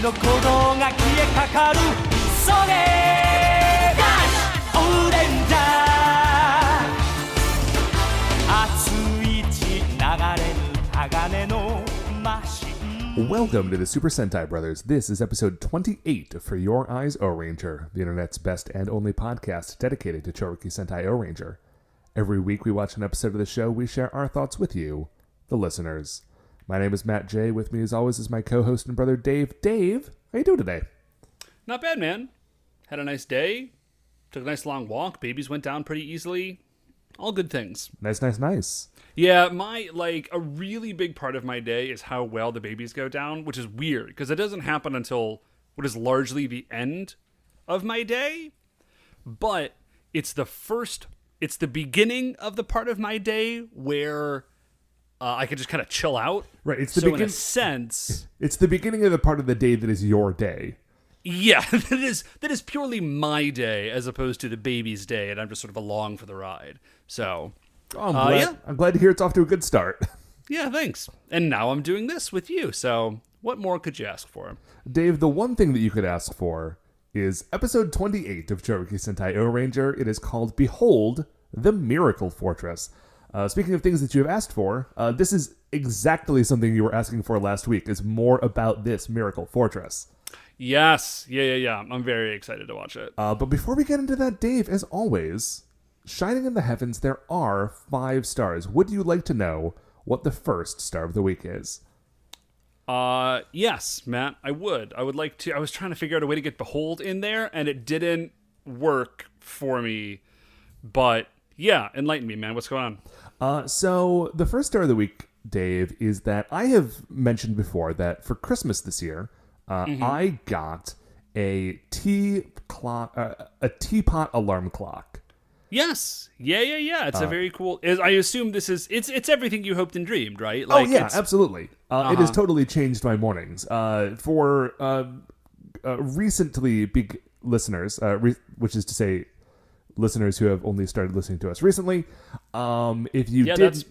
の鼓動が消えかかるそれがオレンジャー熱い血流れる鋼のマシン Welcome to the Super Sentai Brothers. This is episode 28 for Your Eyes Ohranger, the internet's best and only podcast dedicated to Chouriki Sentai Ohranger. Every week we watch an episode of the show, we share our thoughts with you, the listeners. My name is Matt J. With me as always is my co-host and brother Dave. Dave, how you doing today? Not bad, man. Had a nice day. Took a nice long walk. Babies went down pretty easily. All good things. Nice. Yeah, a really big part of my day is how well the babies go down, which is weird because it doesn't happen until what is largely the end of my day. But it's the beginning of the part of my day where I could just kind of chill out. Right. In a sense, it's the beginning of the part of the day that is your day. Yeah, that is purely my day as opposed to the baby's day, and I'm just sort of along for the ride. So, I'm glad to hear it's off to a good start. Yeah, thanks. And now I'm doing this with you, so what more could you ask for? Dave, the one thing that you could ask for is episode 28 of Chouriki Sentai Ohranger. It is called Behold the Miracle Fortress. Speaking of things that you have asked for, this is exactly something you were asking for last week, is more about this Miracle Fortress. Yes. Yeah. I'm very excited to watch it. But before we get into that, Dave, as always, shining in the heavens, there are 5 stars. Would you like to know what the first star of the week is? Yes, Matt, I would. I would like to. I was trying to figure out a way to get Behold in there, and it didn't work for me. But yeah, enlighten me, man. What's going on? So the first star of the week, Dave, is that I have mentioned before that for Christmas this year, I got a teapot alarm clock. Yes. Yeah. It's a very cool. I assume this is. It's everything you hoped and dreamed, right? Absolutely. It has totally changed my mornings. For recently big listeners, which is to say, listeners who have only started listening to us recently. If you did,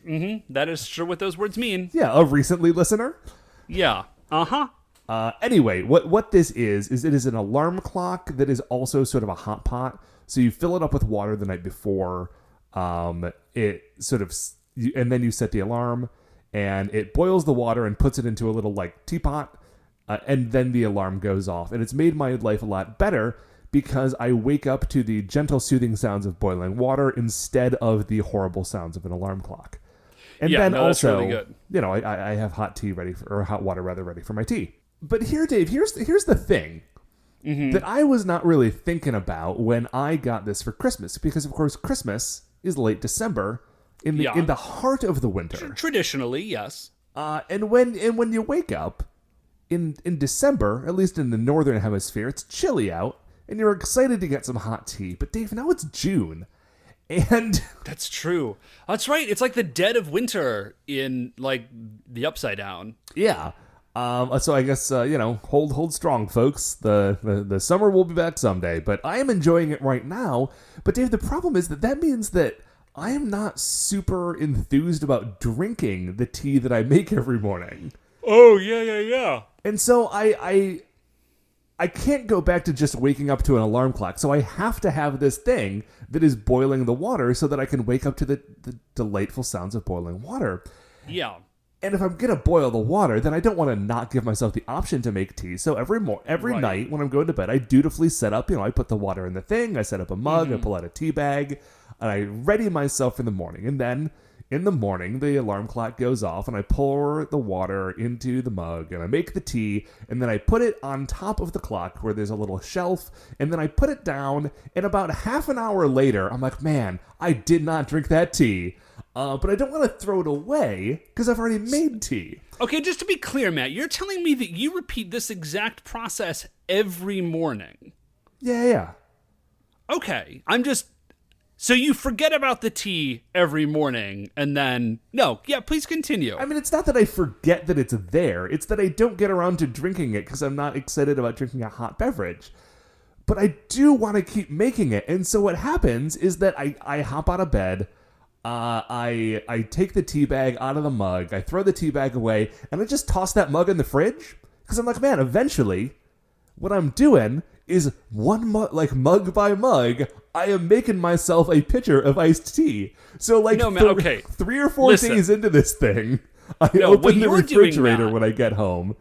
that is sure what those words mean. Yeah, a recently listener. Yeah. Anyway, what this is it is an alarm clock that is also sort of a hot pot. So you fill it up with water the night before. And then you set the alarm, and it boils the water and puts it into a little teapot, and then the alarm goes off. And it's made my life a lot better because I wake up to the gentle, soothing sounds of boiling water instead of the horrible sounds of an alarm clock. And that's really good. I have hot water ready for my tea. But here, Dave, here's the thing that I was not really thinking about when I got this for Christmas, because of course Christmas is late December in the heart of the winter. Traditionally, yes. And when you wake up in December, at least in the northern hemisphere, it's chilly out, and you're excited to get some hot tea. But Dave, now it's June. And that's true. That's right. It's like the dead of winter in the Upside Down. Yeah. So I guess hold strong, folks. The summer will be back someday. But I am enjoying it right now. But Dave, the problem is that means that I am not super enthused about drinking the tea that I make every morning. Oh yeah. And so I can't go back to just waking up to an alarm clock, so I have to have this thing that is boiling the water so that I can wake up to the delightful sounds of boiling water. Yeah. And if I'm going to boil the water, then I don't want to not give myself the option to make tea. So every night when I'm going to bed, I dutifully set up, I put the water in the thing, I set up a mug, I pull out a tea bag, and I ready myself in the morning. And then in the morning, the alarm clock goes off, and I pour the water into the mug, and I make the tea, and then I put it on top of the clock where there's a little shelf, and then I put it down, and about half an hour later, I'm like, man, I did not drink that tea. But I don't want to throw it away, because I've already made tea. Okay, just to be clear, Matt, you're telling me that you repeat this exact process every morning? Yeah. Okay, so you forget about the tea every morning, and then... No, yeah, please continue. I mean, it's not that I forget that it's there. It's that I don't get around to drinking it because I'm not excited about drinking a hot beverage. But I do want to keep making it. And so what happens is that I hop out of bed, I take the tea bag out of the mug, I throw the tea bag away, and I just toss that mug in the fridge. Because I'm like, man, eventually what I'm doing is mug by mug, I am making myself a pitcher of iced tea. So like No, man, okay. 3 or 4 Listen. days into this thing, I No, what open the you're doing, refrigerator Matt- when I get home,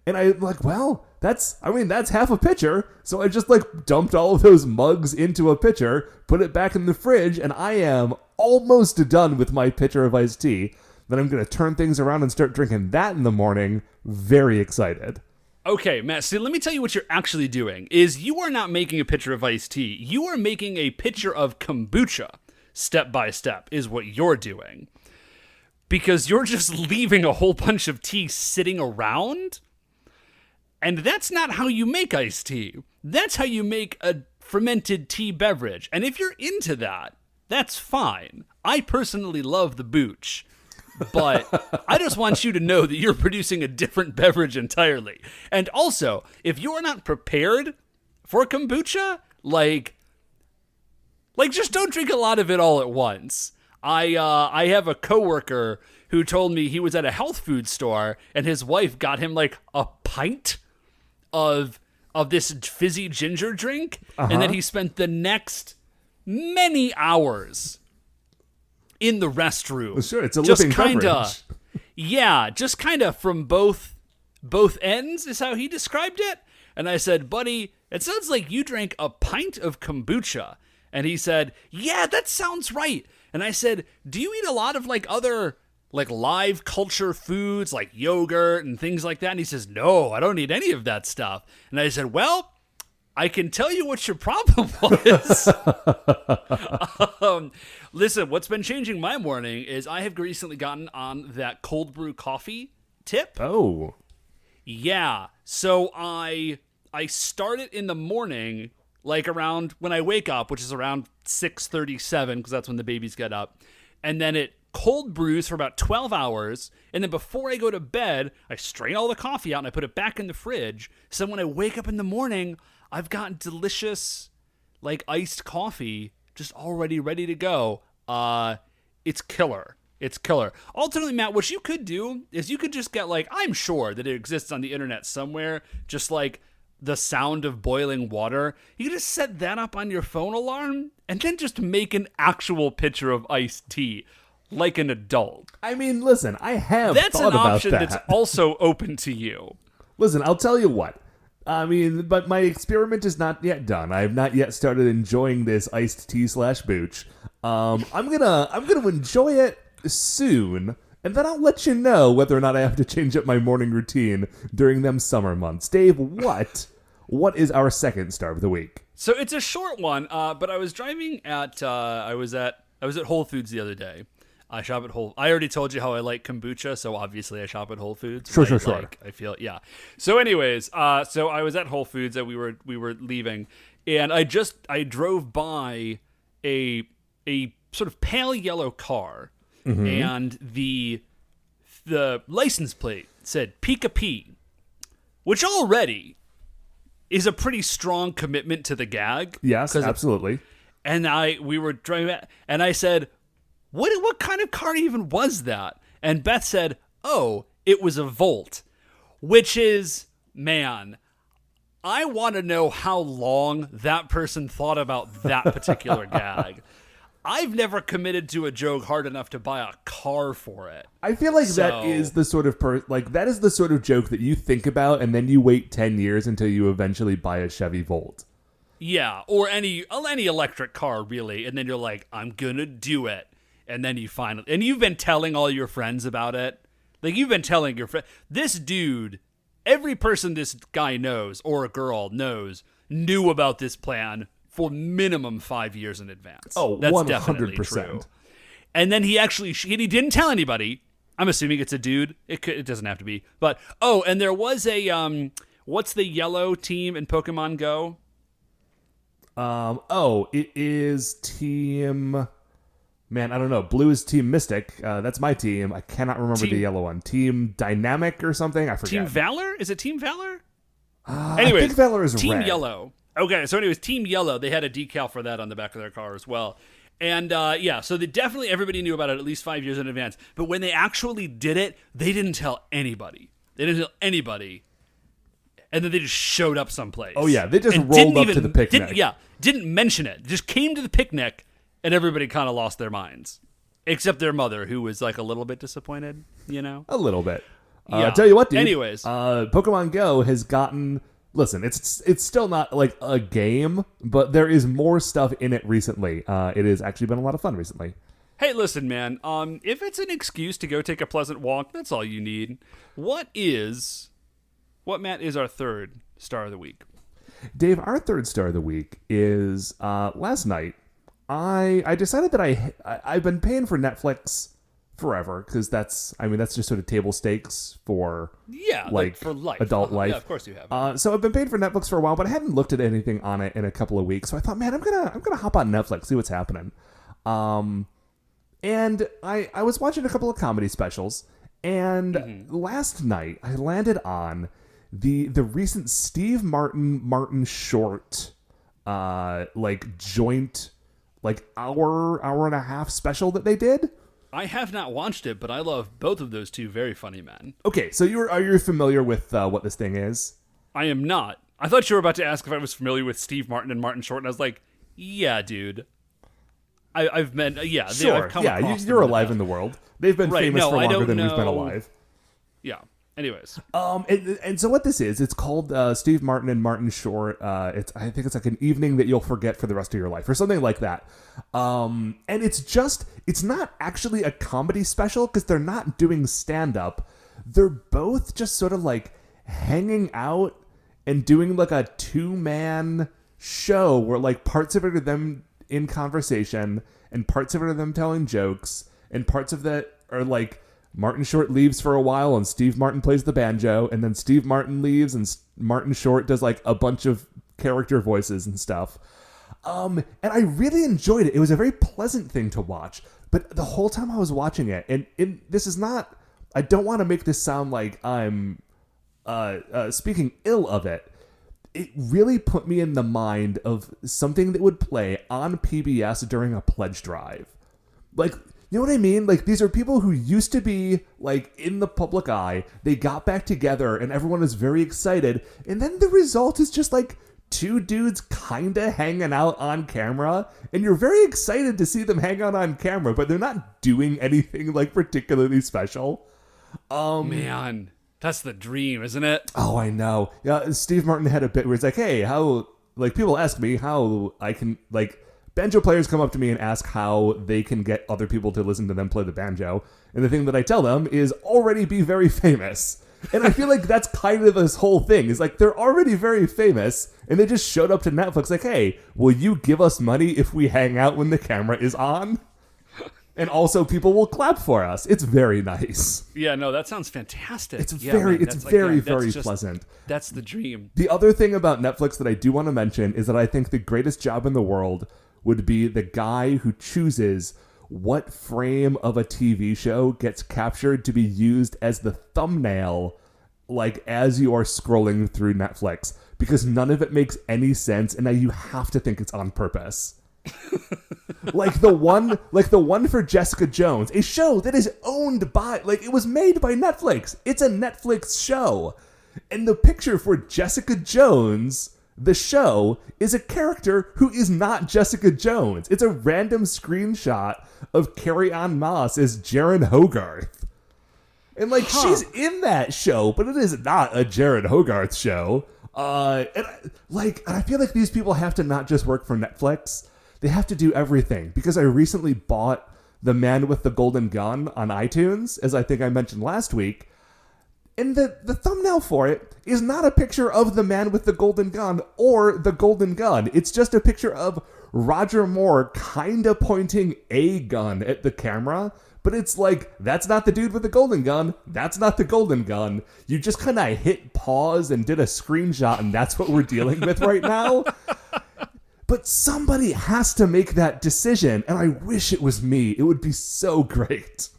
and I'm like, well, that's half a pitcher. So I just like dumped all of those mugs into a pitcher, put it back in the fridge, and I am almost done with my pitcher of iced tea. Then I'm going to turn things around and start drinking that in the morning. Very excited. Okay, Matt, so let me tell you what you're actually doing, is you are not making a pitcher of iced tea. You are making a pitcher of kombucha, step by step, is what you're doing. Because you're just leaving a whole bunch of tea sitting around, and that's not how you make iced tea. That's how you make a fermented tea beverage. And if you're into that, that's fine. I personally love the booch. But I just want you to know that you're producing a different beverage entirely. And also, if you're not prepared for kombucha, like just don't drink a lot of it all at once. I have a coworker who told me he was at a health food store and his wife got him like a pint of this fizzy ginger drink, and then he spent the next many hours in the restroom. Well, sure, it's a living beverage. Yeah, just kind of from both ends is how he described it. And I said, buddy, it sounds like you drank a pint of kombucha. And he said, yeah, that sounds right. And I said, do you eat a lot of like other like live culture foods like yogurt and things like that? And he says, no, I don't eat any of that stuff. And I said, well, I can tell you what your problem was. Listen, what's been changing my morning is I have recently gotten on that cold brew coffee tip. Oh. Yeah. So I start it in the morning, like around when I wake up, which is around 6:37, because that's when the babies get up. And then it cold brews for about 12 hours. And then before I go to bed, I strain all the coffee out and I put it back in the fridge. So when I wake up in the morning, I've got delicious, like, iced coffee just already ready to go. It's killer. It's killer. Ultimately, Matt, what you could do is you could just get, like, I'm sure that it exists on the internet somewhere, just like the sound of boiling water. You could just set that up on your phone alarm and then just make an actual pitcher of iced tea like an adult. I mean, listen, I have That's thought an about option that. that's also open to you. Listen, I'll tell you what. I mean, but my experiment is not yet done. I have not yet started enjoying this iced tea / booch. I'm gonna enjoy it soon, and then I'll let you know whether or not I have to change up my morning routine during them summer months. Dave, what is our second star of the week? So it's a short one, but I was driving at I was at Whole Foods the other day. I shop at I already told you how I like kombucha, so obviously I shop at Whole Foods. Sure, right? sure. Like, I feel, yeah. So anyways, so I was at Whole Foods and we were leaving, and I drove by a sort of pale yellow car, and the license plate said Pika P, which already is a pretty strong commitment to the gag. Yes, absolutely. And we were driving back, and I said, What kind of car even was that? And Beth said, oh, it was a Volt, which is, man, I want to know how long that person thought about that particular gag. I've never committed to a joke hard enough to buy a car for it. I feel like that is the sort of that is the sort of joke that you think about and then you wait 10 years until you eventually buy a Chevy Volt. Yeah, or any electric car, really, and then you're like, I'm gonna do it. And then you finally, and you've been telling all your friends about it. Like, you've been telling your friend, this dude, every person this guy knows, or a girl knows, knew about this plan for minimum 5 years in advance. Oh, that's 100%. definitely true. And then he didn't tell anybody. I'm assuming it's a dude. It doesn't have to be. But, and there was a, what's the yellow team in Pokemon Go? It is Team... Man, I don't know. Blue is Team Mystic. That's my team. I cannot remember the yellow one. Team Dynamic or something? I forget. Team Valor? Is it Team Valor? Anyways, I think Valor is Team red. Yellow. Okay, so anyways, Team Yellow, they had a decal for that on the back of their car as well. And so definitely everybody knew about it at least 5 years in advance. But when they actually did it, they didn't tell anybody. and then they just showed up someplace. Oh yeah, they just and rolled up to the picnic. Didn't mention it. Just came to the picnic, and everybody kind of lost their minds, except their mother, who was like a little bit disappointed. A little bit. Yeah. Tell you what, dude. Anyways, Pokemon Go has gotten. Listen, it's still not like a game, but there is more stuff in it recently. It has actually been a lot of fun recently. Hey, listen, man. If it's an excuse to go take a pleasant walk, that's all you need. What, Matt, is our third star of the week? Dave, our third star of the week is last night. I decided that I've been paying for Netflix forever because that's just sort of table stakes for for life, adult life. Yeah, of course you have. So I've been paying for Netflix for a while, but I hadn't looked at anything on it in a couple of weeks. So I thought, man, I'm gonna hop on Netflix, see what's happening. And I was watching a couple of comedy specials, and last night I landed on the recent Steve Martin Short joint hour and a half special that they did. I have not watched it, but I love both of those two very funny men. Okay, so are you familiar with what this thing is? I am not. I thought you were about to ask if I was familiar with Steve Martin and Martin Short, and I was like, yeah, dude. I've met, yeah. Sure, I've come across you're them alive in the world. They've been famous for longer than we've been alive. Yeah. Anyways, and so what this is, it's called Steve Martin and Martin Short. I think it's like an evening that you'll forget for the rest of your life, or something like that. And it's not actually a comedy special because they're not doing stand up. They're both just sort of like hanging out and doing like a 2-man show where like parts of it are them in conversation and parts of it are them telling jokes and parts of that are like Martin Short leaves for a while and Steve Martin plays the banjo, and then Steve Martin leaves and Martin Short does like a bunch of character voices and stuff. And I really enjoyed it. It was a very pleasant thing to watch. But the whole time I was watching it, and this is not, I don't want to make this sound like I'm speaking ill of it. It really put me in the mind of something that would play on PBS during a pledge drive. Like, you know what I mean? Like, these are people who used to be, like, in the public eye. They got back together, and everyone is very excited. And then the result is just, like, 2 dudes kind of hanging out on camera. And you're very excited to see them hang out on camera, but they're not doing anything, like, particularly special. Man, that's the dream, isn't it? Oh, I know. Yeah, Steve Martin had a bit where it's like, hey, how... Like, people ask me how I can, like... Banjo players come up to me and ask how they can get other people to listen to them play the banjo. And the thing that I tell them is already be very famous. And I feel like that's kind of this whole thing. Is like they're already very famous and they just showed up to Netflix like, hey, will you give us money if we hang out when the camera is on? And also people will clap for us. It's very nice. Yeah, no, that sounds fantastic. It's very pleasant. That's the dream. The other thing about Netflix that I do want to mention is that I think the greatest job in the world would be the guy who chooses what frame of a TV show gets captured to be used as the thumbnail, like as you are scrolling through Netflix, because none of it makes any sense, and now you have to think it's on purpose. like the one for Jessica Jones, a show that is owned by, like, it was made by Netflix. It's a Netflix show, and the picture for Jessica Jones, the show, is a character who is not Jessica Jones. It's a random screenshot of Carrie Ann Moss as Jaren Hogarth. And, like, she's in that show, but it is not a Jaren Hogarth show. And I feel like these people have to not just work for Netflix. They have to do everything. Because I recently bought The Man with the Golden Gun on iTunes, as I think I mentioned last week. And the thumbnail for it is not a picture of the man with the golden gun or the golden gun. It's just a picture of Roger Moore kind of pointing a gun at the camera. But it's like, that's not the dude with the golden gun. That's not the golden gun. You just kind of hit pause and did a screenshot, and that's what we're dealing with right now. But somebody has to make that decision, and I wish it was me. It would be so great.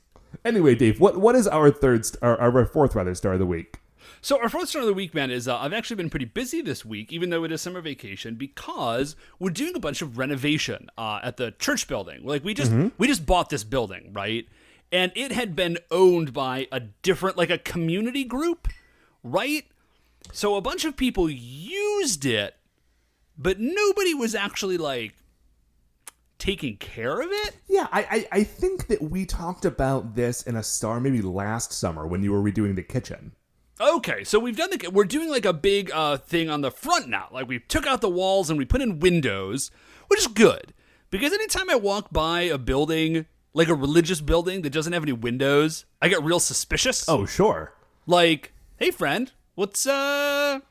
Anyway, Dave, what is our fourth star of the week? So our fourth star of the week, man, is I've actually been pretty busy this week, even though it is summer vacation, because we're doing a bunch of renovation at the church building. Like we just bought this building, right? And it had been owned by a different, like a community group, right? So a bunch of people used it, but nobody was actually like taking care of it. Yeah, I think that we talked about this in a star maybe last summer when you were redoing the kitchen. Okay, so we're doing like a big thing on the front now. Like we took out the walls and we put in windows, which is good because anytime I walk by a building, like a religious building that doesn't have any windows, I get real suspicious. Oh, sure. Like, hey friend, what's going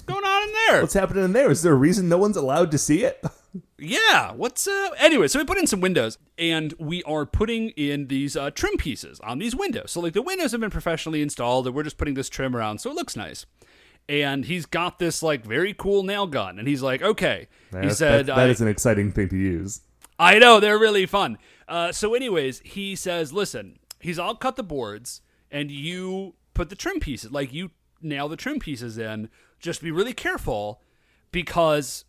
on in there? What's happening in there? Is there a reason no one's allowed to see it? Yeah, anyway, so we put in some windows and we are putting in these trim pieces on these windows. So like the windows have been professionally installed and we're just putting this trim around so it looks nice. And he's got this like very cool nail gun and he's like, okay. He said that is an exciting thing to use. I know, they're really fun. So anyways, he says, listen, I'll cut the boards and you put the trim pieces, like you nail the trim pieces in. Just be really careful because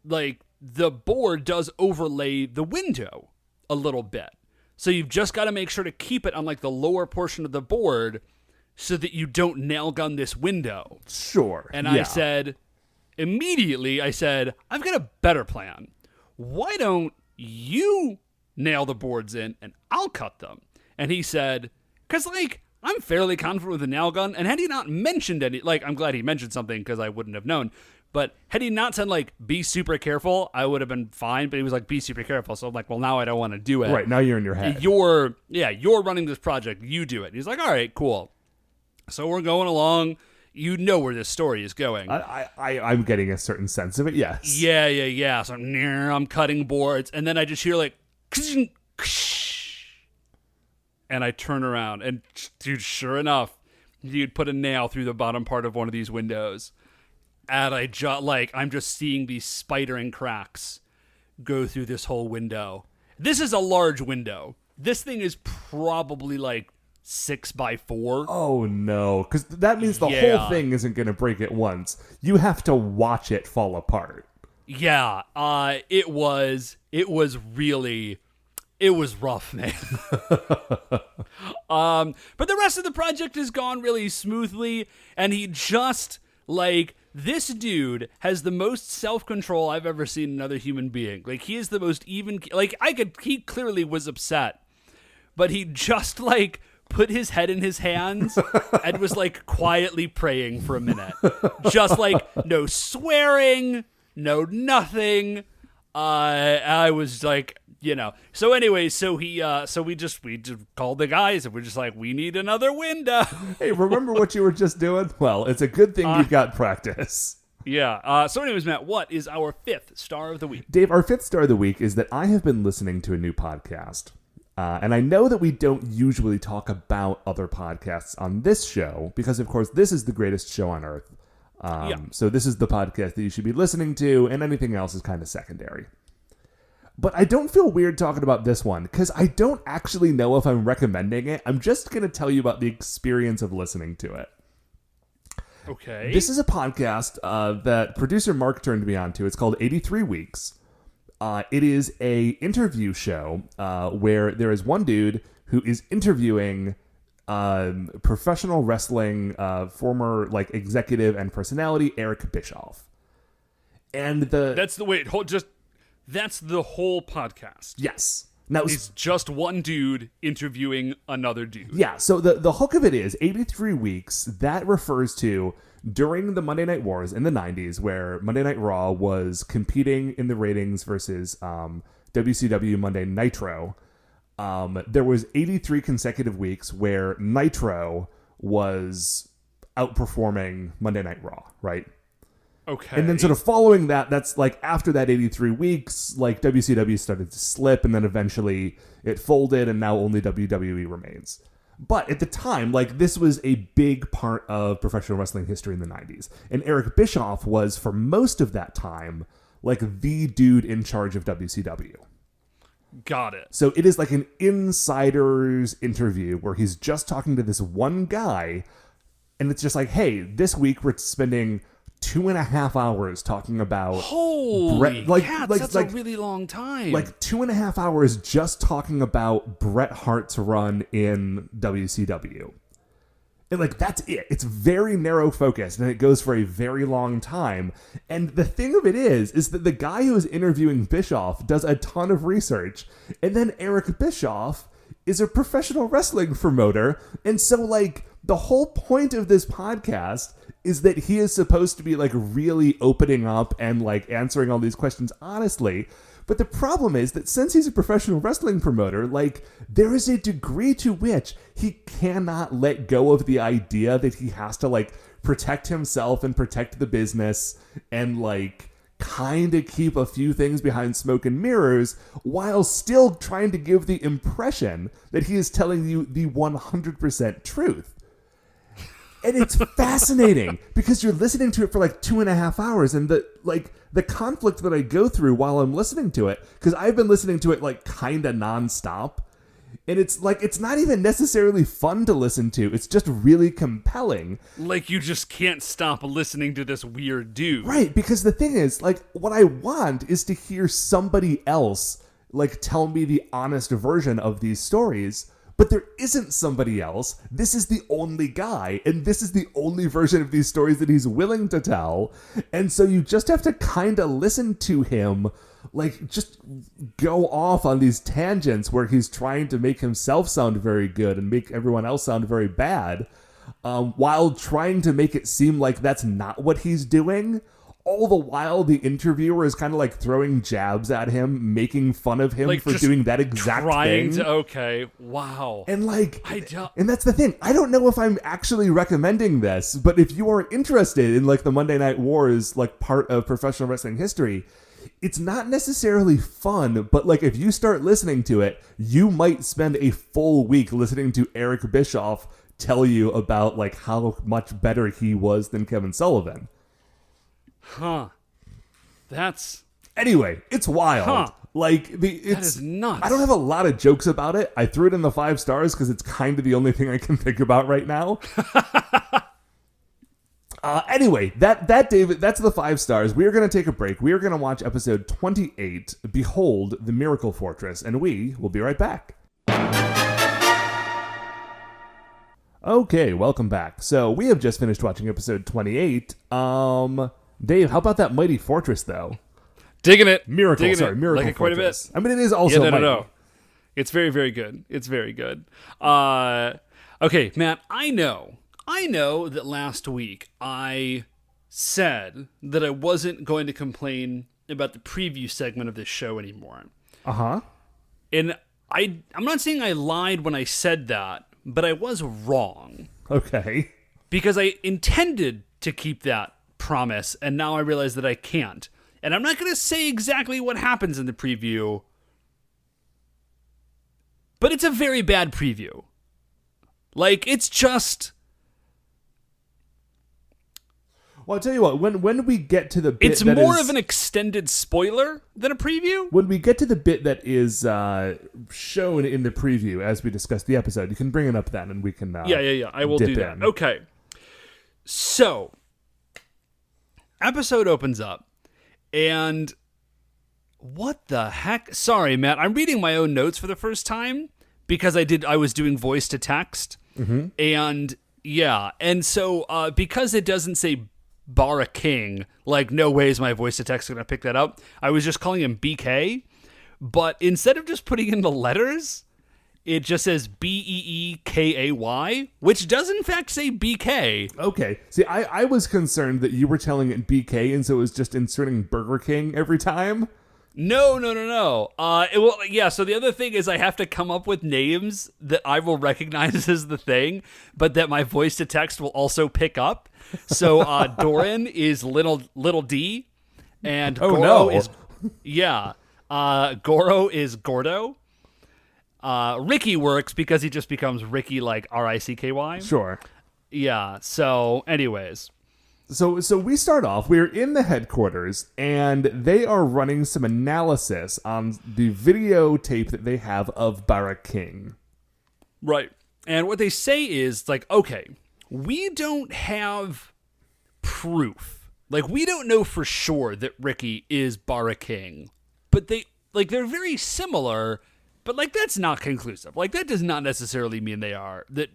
like the board does overlay the window a little bit. So you've just got to make sure to keep it on like the lower portion of the board so that you don't nail gun this window. Sure. And yeah. I said, I've got a better plan. Why don't you nail the boards in and I'll cut them? And he said, because like, I'm fairly confident with a nail gun, and had he not mentioned any, like, I'm glad he mentioned something because I wouldn't have known, but had he not said, like, be super careful, I would have been fine, but he was like, be super careful, so I'm like, well, now I don't want to do it. Right, now you're in your head. You're running this project, you do it. And he's like, all right, cool. So we're going along, you know where this story is going. I'm getting a certain sense of it, yes. Yeah, so I'm cutting boards, and then I just hear, like, and I turn around, and dude, sure enough, you'd put a nail through the bottom part of one of these windows. And I'm just seeing these spidering cracks go through this whole window. This is a large window. This thing is probably like 6x4. Oh no, because that means the whole thing isn't going to break at once. You have to watch it fall apart. Yeah, it was rough, man. But the rest of the project has gone really smoothly, and he just, like, this dude has the most self-control I've ever seen in another human being. Like, he is the most even, like, he clearly was upset, but he just, like, put his head in his hands and was, like, quietly praying for a minute. Just, like, no swearing, no nothing. I was like, you know. So anyway, we just called the guys and we're just like, we need another window. Hey, remember what you were just doing? Well, it's a good thing you've got practice. Yeah. So anyways, Matt, what is our 5th star of the week? Dave, our 5th star of the week is that I have been listening to a new podcast. And I know that we don't usually talk about other podcasts on this show because, of course, this is the greatest show on earth. So this is the podcast that you should be listening to, and anything else is kind of secondary. But I don't feel weird talking about this one because I don't actually know if I'm recommending it. I'm just going to tell you about the experience of listening to it. Okay. This is a podcast that producer Mark turned me on to. It's called 83 Weeks. It is a interview show where there is one dude who is interviewing professional wrestling former like executive and personality Eric Bischoff. And that's the whole podcast. Yes. Now it's just one dude interviewing another dude. Yeah, so the hook of it is 83 weeks. That refers to during the Monday Night Wars in the 90s, where Monday Night Raw was competing in the ratings versus WCW Monday Nitro. There was 83 consecutive weeks where Nitro was outperforming Monday Night Raw, right? Okay. And then sort of following that, that's like after that 83 weeks, like WCW started to slip, and then eventually it folded, and now only WWE remains. But at the time, like, this was a big part of professional wrestling history in the 90s. And Eric Bischoff was, for most of that time, like the dude in charge of WCW. Got it. So it is like an insider's interview where he's just talking to this one guy, and it's just like, hey, this week we're spending 2.5 hours talking about holy cats, that's a really long time. Like 2.5 hours just talking about Bret Hart's run in WCW. And like that's it. It's very narrow focused and it goes for a very long time. And the thing of it is that the guy who is interviewing Bischoff does a ton of research. And then Eric Bischoff is a professional wrestling promoter. And so like the whole point of this podcast is that he is supposed to be like really opening up and like answering all these questions honestly. But the problem is that since he's a professional wrestling promoter, like there is a degree to which he cannot let go of the idea that he has to like protect himself and protect the business and like kind of keep a few things behind smoke and mirrors while still trying to give the impression that he is telling you the 100% truth. And it's fascinating because you're listening to it for like 2.5 hours and the conflict that I go through while I'm listening to it, because I've been listening to it like kind of nonstop. And it's like, it's not even necessarily fun to listen to. It's just really compelling. Like you just can't stop listening to this weird dude. Right. Because the thing is like, what I want is to hear somebody else like tell me the honest version of these stories. But there isn't somebody else. This is the only guy, and this is the only version of these stories that he's willing to tell. And so you just have to kind of listen to him, like just go off on these tangents where he's trying to make himself sound very good and make everyone else sound very bad, while trying to make it seem like that's not what he's doing. All the while, the interviewer is kind of like throwing jabs at him, making fun of him like for doing that exact thing. Okay, wow. And like, and that's the thing. I don't know if I'm actually recommending this, but if you are interested in like the Monday Night Wars, like part of professional wrestling history, it's not necessarily fun, but like if you start listening to it, you might spend a full week listening to Eric Bischoff tell you about like how much better he was than Kevin Sullivan. Huh. That's... Anyway, it's wild. Huh. Like, that is nuts. I don't have a lot of jokes about it. I threw it in the 5 stars because it's kind of the only thing I can think about right now. Anyway, David, that's the 5 stars. We are going to take a break. We are going to watch episode 28, Behold the Miracle Fortress, and we will be right back. Okay, welcome back. So we have just finished watching episode 28. Dave, how about that mighty fortress, though? Digging it. Miracle Digging Fortress. Like it quite a bit. I mean, it is also mighty. No. It's very, very good. It's very good. Okay, Matt, I know that last week I said that I wasn't going to complain about the preview segment of this show anymore. Uh-huh. And I'm not saying I lied when I said that, but I was wrong. Okay. Because I intended to keep that promise, and now I realize that I can't. And I'm not going to say exactly what happens in the preview, but it's a very bad preview. Like, it's just... Well, I'll tell you what, when we get to the bit it's more of an extended spoiler than a preview. When we get to the bit that is shown in the preview as we discuss the episode, you can bring it up then and we can Yeah. I will do that. In. Okay. So, episode opens up, and what the heck? Sorry, Matt. I'm reading my own notes for the first time because I was doing voice to text, and yeah, and so because it doesn't say Bara King, like no way is my voice to text gonna pick that up. I was just calling him BK, but instead of just putting in the letters, it just says BEEKAY, which does in fact say BK. Okay. See, I was concerned that you were telling it BK, and so it was just inserting Burger King every time. No. So the other thing is I have to come up with names that I will recognize as the thing, but that my voice to text will also pick up. So Doran is little D, and Goro is... Yeah. Goro is Gordo. Ricky works because he just becomes Ricky, like RICKY. Sure. Yeah. So, anyways. So we start off, we're in the headquarters, and they are running some analysis on the videotape that they have of Bara King. Right. And what they say is, like, okay, we don't have proof. Like, we don't know for sure that Ricky is Bara King. But they're very similar, but, like, that's not conclusive. Like, that does not necessarily mean that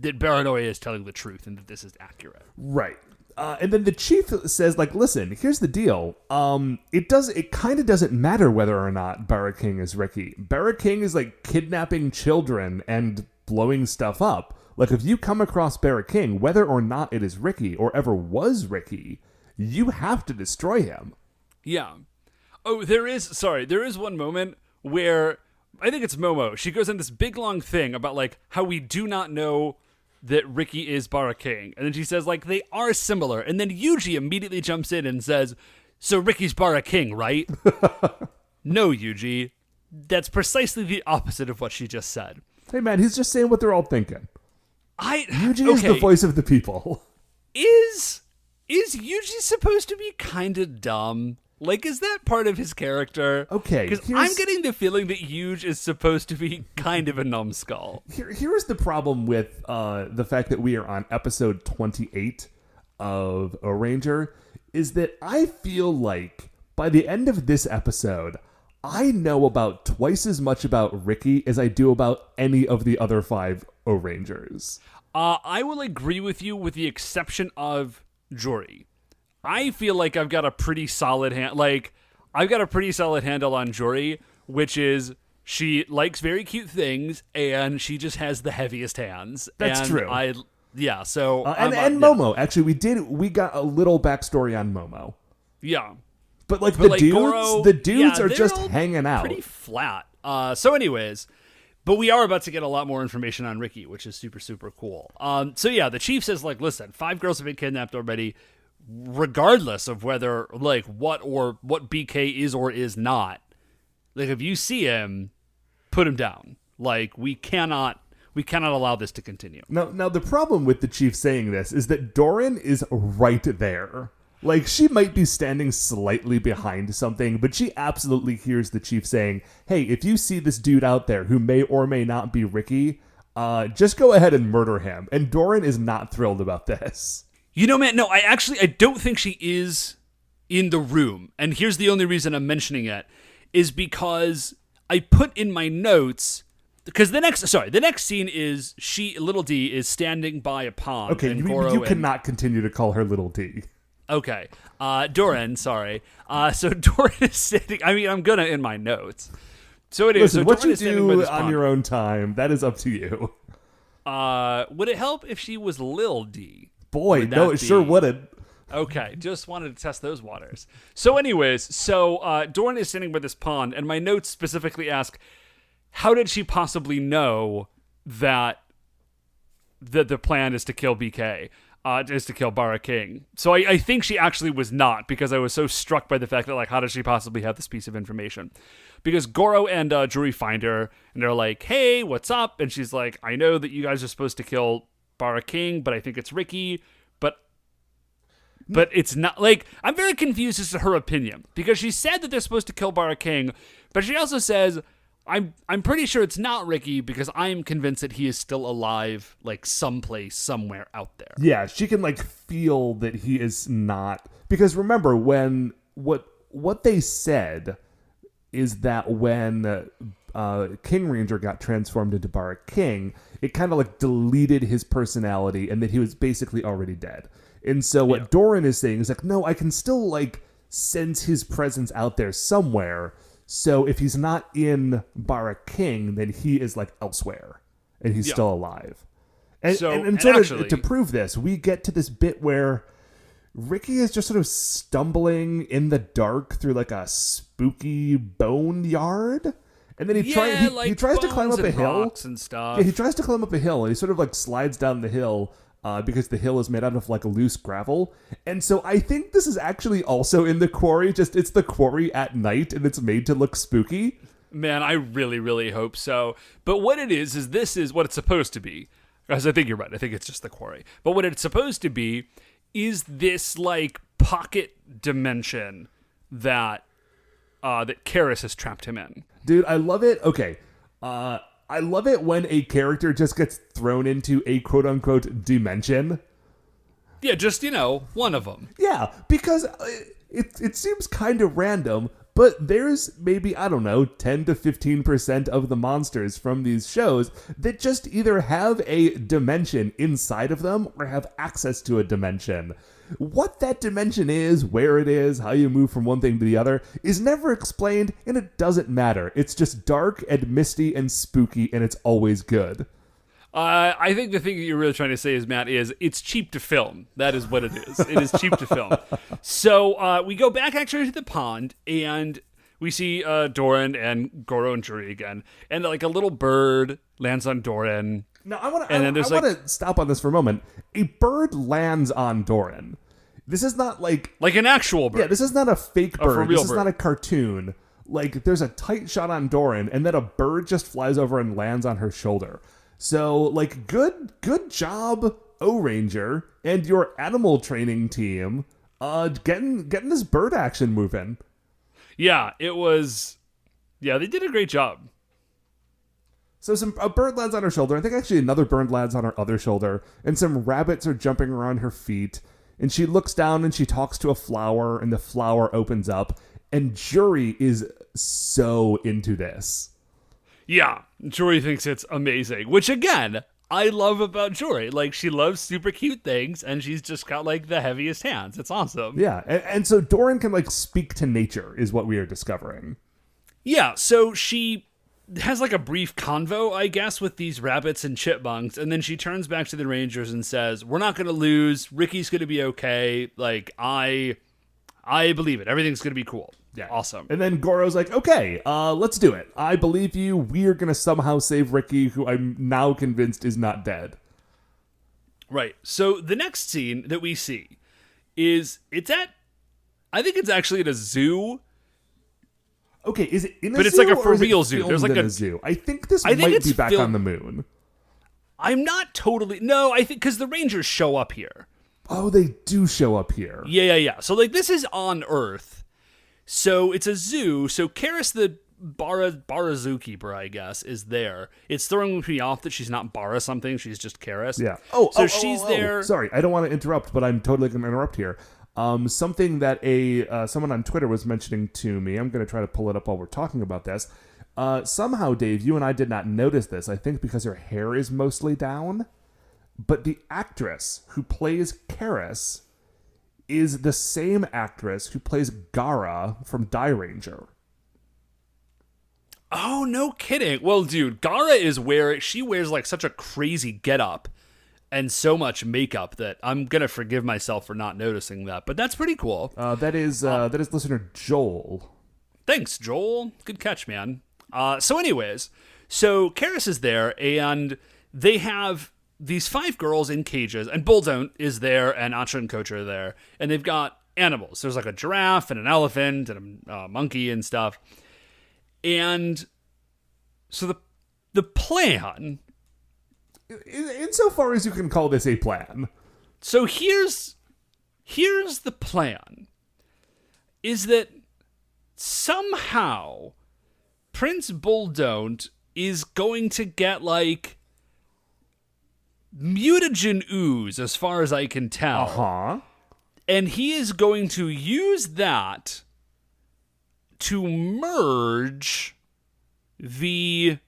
that Baranoia is telling the truth and that this is accurate. Right. And then the chief says, like, listen, here's the deal. It kind of doesn't matter whether or not Barra King is Ricky. Barra King is, like, kidnapping children and blowing stuff up. Like, if you come across Barra King, whether or not it is Ricky or ever was Ricky, you have to destroy him. Yeah. Oh, there is one moment where, I think it's Momo, she goes in this big long thing about, like, how we do not know that Ricky is Barra King. And then she says, like, they are similar. And then Yuji immediately jumps in and says, so Ricky's Barra King, right? No, Yuji. That's precisely the opposite of what she just said. Hey, man, he's just saying what they're all thinking. Yuji is the voice of the people. Is Yuji supposed to be kind of dumb? Like, is that part of his character? Okay. Because I'm getting the feeling that Yuji is supposed to be kind of a numbskull. Here's the problem with the fact that we are on episode 28 of Ohranger, is that I feel like by the end of this episode, I know about twice as much about Ricky as I do about any of the other 5 Ohrangers. I will agree with you with the exception of Jory. I feel like I've got a pretty solid handle on Jory, which is she likes very cute things and she just has the heaviest hands. That's and true. And Momo. Actually, we got a little backstory on Momo. Yeah. But the dudes, Goro, are just hanging out. Pretty flat. So anyways, but we are about to get a lot more information on Ricky, which is super, super cool. So yeah, the chief says, like, listen, 5 girls have been kidnapped already. Regardless of whether, like, what BK is or is not, like, if you see him, put him down. Like, we cannot allow this to continue. Now the problem with the chief saying this is that Doran is right there. Like, she might be standing slightly behind something, but she absolutely hears the chief saying, hey, if you see this dude out there who may or may not be Ricky, just go ahead and murder him. And Doran is not thrilled about this. You know, man, no, I don't think she is in the room. And here's the only reason I'm mentioning it, is because I put in my notes, because the next scene is Little D is standing by a pond. Okay, and you cannot continue to call her Little D. Okay, Doran, sorry. So Doran is sitting, I'm gonna in my notes. So it is. Listen, so what Doran you is standing by do this on pond. your own time, that is up to you. Would it help if she was Lil D? Boy, no, it sure wouldn't. Okay, just wanted to test those waters. So anyways, Doran is standing by this pond, and my notes specifically ask, how did she possibly know that the plan is to kill BK, is to kill Barra King? So I think she actually was not, because I was so struck by the fact that, like, how does she possibly have this piece of information? Because Goro and Juri find her, and they're like, hey, what's up? And she's like, I know that you guys are supposed to kill Barra King, but I think it's Ricky, but it's not. Like, I'm very confused as to her opinion, because she said that they're supposed to kill Barra King, but she also says, I'm pretty sure it's not Ricky, because I'm convinced that he is still alive, like, someplace, somewhere out there. Yeah, she can, like, feel that he is not, because remember, when what they said is that when King Ranger got transformed into Barra King, it kind of, like, deleted his personality and that he was basically already dead. And so what Doran is saying is, like, no, I can still, like, sense his presence out there somewhere. So if he's not in Barra King, then he is, like, elsewhere and he's still alive. And to prove this, we get to this bit where Ricky is just sort of stumbling in the dark through, like, a spooky bone yard. And then he tries to climb up a hill and stuff. Yeah, he tries to climb up a hill, and he sort of, like, slides down the hill because the hill is made out of, like, loose gravel. And so I think this is actually also in the quarry. Just it's the quarry at night, and it's made to look spooky. Man, I really, really hope so. But what it is this is what it's supposed to be. Because I think you're right. I think it's just the quarry. But what it's supposed to be is this, like, pocket dimension that Karis has trapped him in. Dude, I love it. Okay. I love it when a character just gets thrown into a quote-unquote dimension. Yeah, just, one of them. Yeah, because it seems kind of random, But there's maybe, I don't know, 10 to 15% of the monsters from these shows that just either have a dimension inside of them or have access to a dimension. What that dimension is, where it is, how you move from one thing to the other is never explained, and it doesn't matter. It's just dark and misty and spooky, and it's always good. I think the thing that you're really trying to say is, Matt, is it's cheap to film. That is what it is. It is cheap to film. So we go back actually to the pond, and we see Doran and Goro and Chouriki again. And like a little bird lands on Doran. Now, I want to stop on this for a moment. A bird lands on Doran. This is not like an actual bird. Yeah, this is not a fake bird. This is bird. not a cartoon. Like, there's a tight shot on Doran, and then a bird just flies over and lands on her shoulder. So, like, good job, Ohranger, and your animal training team, getting this bird action moving. Yeah, it was. Yeah, they did a great job. So a bird lands on her shoulder. I think actually another bird lands on her other shoulder, and some rabbits are jumping around her feet. And she looks down and she talks to a flower, and the flower opens up. And Juri is so into this. Yeah, Juri thinks it's amazing, which again, I love about Juri. Like, she loves super cute things, and she's just got like the heaviest hands. It's awesome. Yeah, and so Doran can like speak to nature, is what we are discovering. Yeah, so she has like a brief convo, I guess, with these rabbits and chipmunks, and then she turns back to the Rangers and says, "We're not going to lose. Ricky's going to be okay. Like, I believe it. Everything's going to be cool." Yeah. Awesome. And then Goro's like, "Okay, let's do it. I believe you. We're going to somehow save Ricky, who I'm now convinced is not dead." Right. So the next scene that we see is I think it's actually at a zoo. Okay, is it in a zoo? But it's like a for or real is it zoo. filmed There's like in a a zoo. I think this I think might it's be back filmed- on the moon. I'm not totally. No, I think because the Rangers show up here. Oh, they do show up here. Yeah. So like this is on Earth. So it's a zoo. So Karis the Bara zookeeper, I guess, is there. It's throwing me off that she's not Bara something. She's just Karis. Yeah. She's there. Sorry, I don't want to interrupt, but I'm totally going to interrupt here. Something that someone on Twitter was mentioning to me. I'm going to try to pull it up while we're talking about this. Somehow, Dave, you and I did not notice this. I think because her hair is mostly down. But the actress who plays Karis is the same actress who plays Gara from Die Ranger. Oh, no kidding. Well, dude, Gara she wears like such a crazy getup and so much makeup that I'm going to forgive myself for not noticing that. But that's pretty cool. That is listener Joel. Thanks, Joel. Good catch, man. So anyways, so Karis is there, and they have these 5 girls in cages, and Bulldont is there, and Acha and Coach are there, and they've got animals. There's like a giraffe and an elephant and a monkey and stuff. And so the plan, insofar as you can call this a plan. So here's the plan, is that somehow Prince Bulldont is going to get like mutagen ooze, as far as I can tell. Uh-huh. And he is going to use that to merge the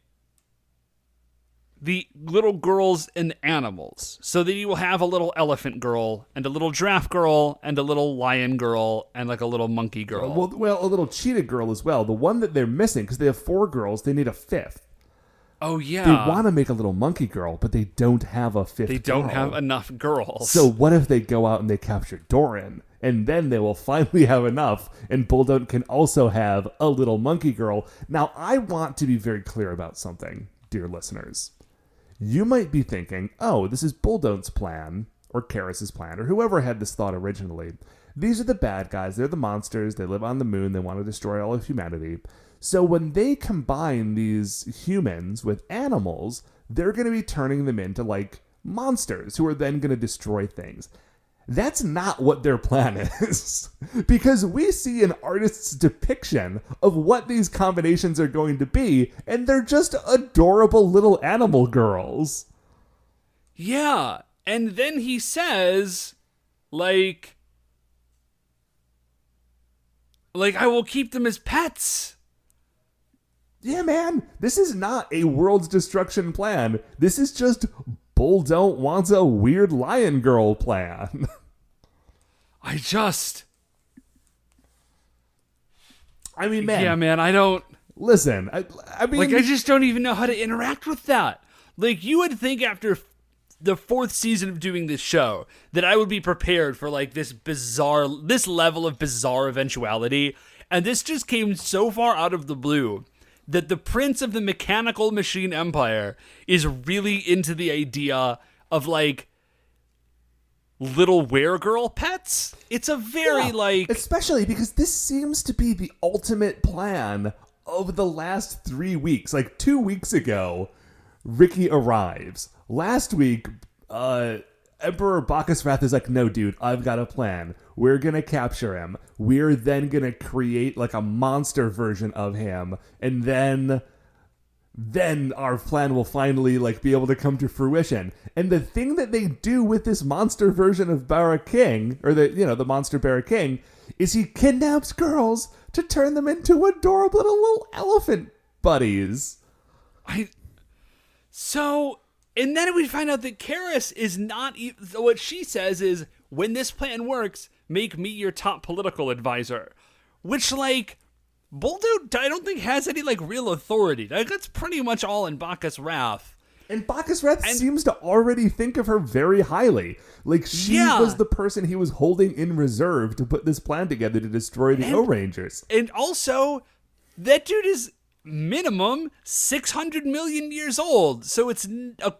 little girls and animals, so that you will have a little elephant girl and a little giraffe girl and a little lion girl and like a little monkey girl. Well, a little cheetah girl as well. The one that they're missing, because they have 4 girls, they need a 5th. Oh, yeah. They want to make a little monkey girl, but they don't have a 5th. They don't have enough girls. So what if they go out and they capture Doran, and then they will finally have enough, and Bulldont can also have a little monkey girl. Now, I want to be very clear about something, dear listeners. You might be thinking, oh, this is Bulldont's plan, or Karis's plan, or whoever had this thought originally. These are the bad guys. They're the monsters. They live on the moon. They want to destroy all of humanity. So when they combine these humans with animals, they're going to be turning them into, like, monsters who are then going to destroy things. That's not what their plan is. Because we see an artist's depiction of what these combinations are going to be, and they're just adorable little animal girls. Yeah. And then he says, like, Like, I will keep them as pets. Yeah, man, this is not a world's destruction plan. This is just Bull Don't Wants a Weird Lion Girl plan. I mean, man. Yeah, man, I don't... Listen, I mean... Like, I just don't even know how to interact with that. Like, you would think after the 4th season of doing this show that I would be prepared for, like, this level of bizarre eventuality. And this just came so far out of the blue that the prince of the mechanical machine empire is really into the idea of, like, little weregirl pets. It's a very, like... Especially because this seems to be the ultimate plan of the last 3 weeks. Like, 2 weeks ago, Ricky arrives. Last week, Emperor Bacchus Wrath is like, no, dude, I've got a plan. We're going to capture him. We're then going to create, like, a monster version of him. And then our plan will finally, like, be able to come to fruition. And the thing that they do with this monster version of Barra King, or the monster Barra King, is he kidnaps girls to turn them into adorable little elephant buddies. And then we find out that Karis is not... What she says is, when this plan works, make me your top political advisor. Which, like, Boldo, I don't think has any, like, real authority. Like, that's pretty much all in Bacchus Wrath. And Bacchus Wrath seems to already think of her very highly. Like, she was the person he was holding in reserve to put this plan together to destroy the Ohrangers. And also, that dude is minimum 600 million years old. So it's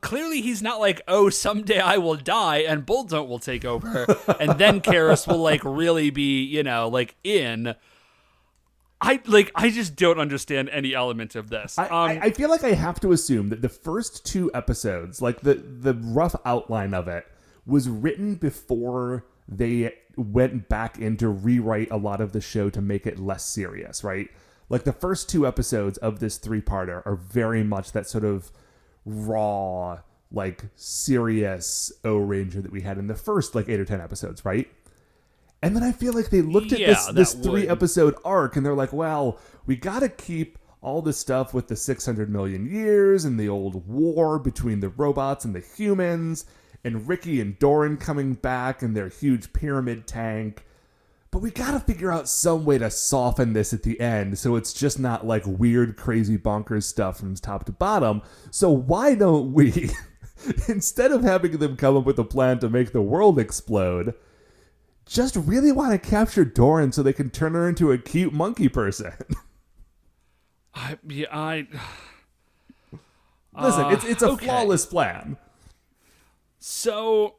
clearly he's not like, oh, someday I will die and Bulldont will take over. And then Karis will, like, really be, like, in... I just don't understand any element of this. I feel like I have to assume that the first 2 episodes, like the rough outline of it, was written before they went back in to rewrite a lot of the show to make it less serious, right? Like, the first 2 episodes of this 3-parter are very much that sort of raw, like, serious Ohranger that we had in the first, like, 8 or 10 episodes, right? And then I feel like they looked at this 3-episode arc and they're like, well, we got to keep all this stuff with the 600 million years and the old war between the robots and the humans and Ricky and Doran coming back and their huge pyramid tank. But we got to figure out some way to soften this at the end so it's just not like weird, crazy, bonkers stuff from top to bottom. So why don't we, instead of having them come up with a plan to make the world explode, just really want to capture Doran so they can turn her into a cute monkey person? Listen, it's a flawless plan. So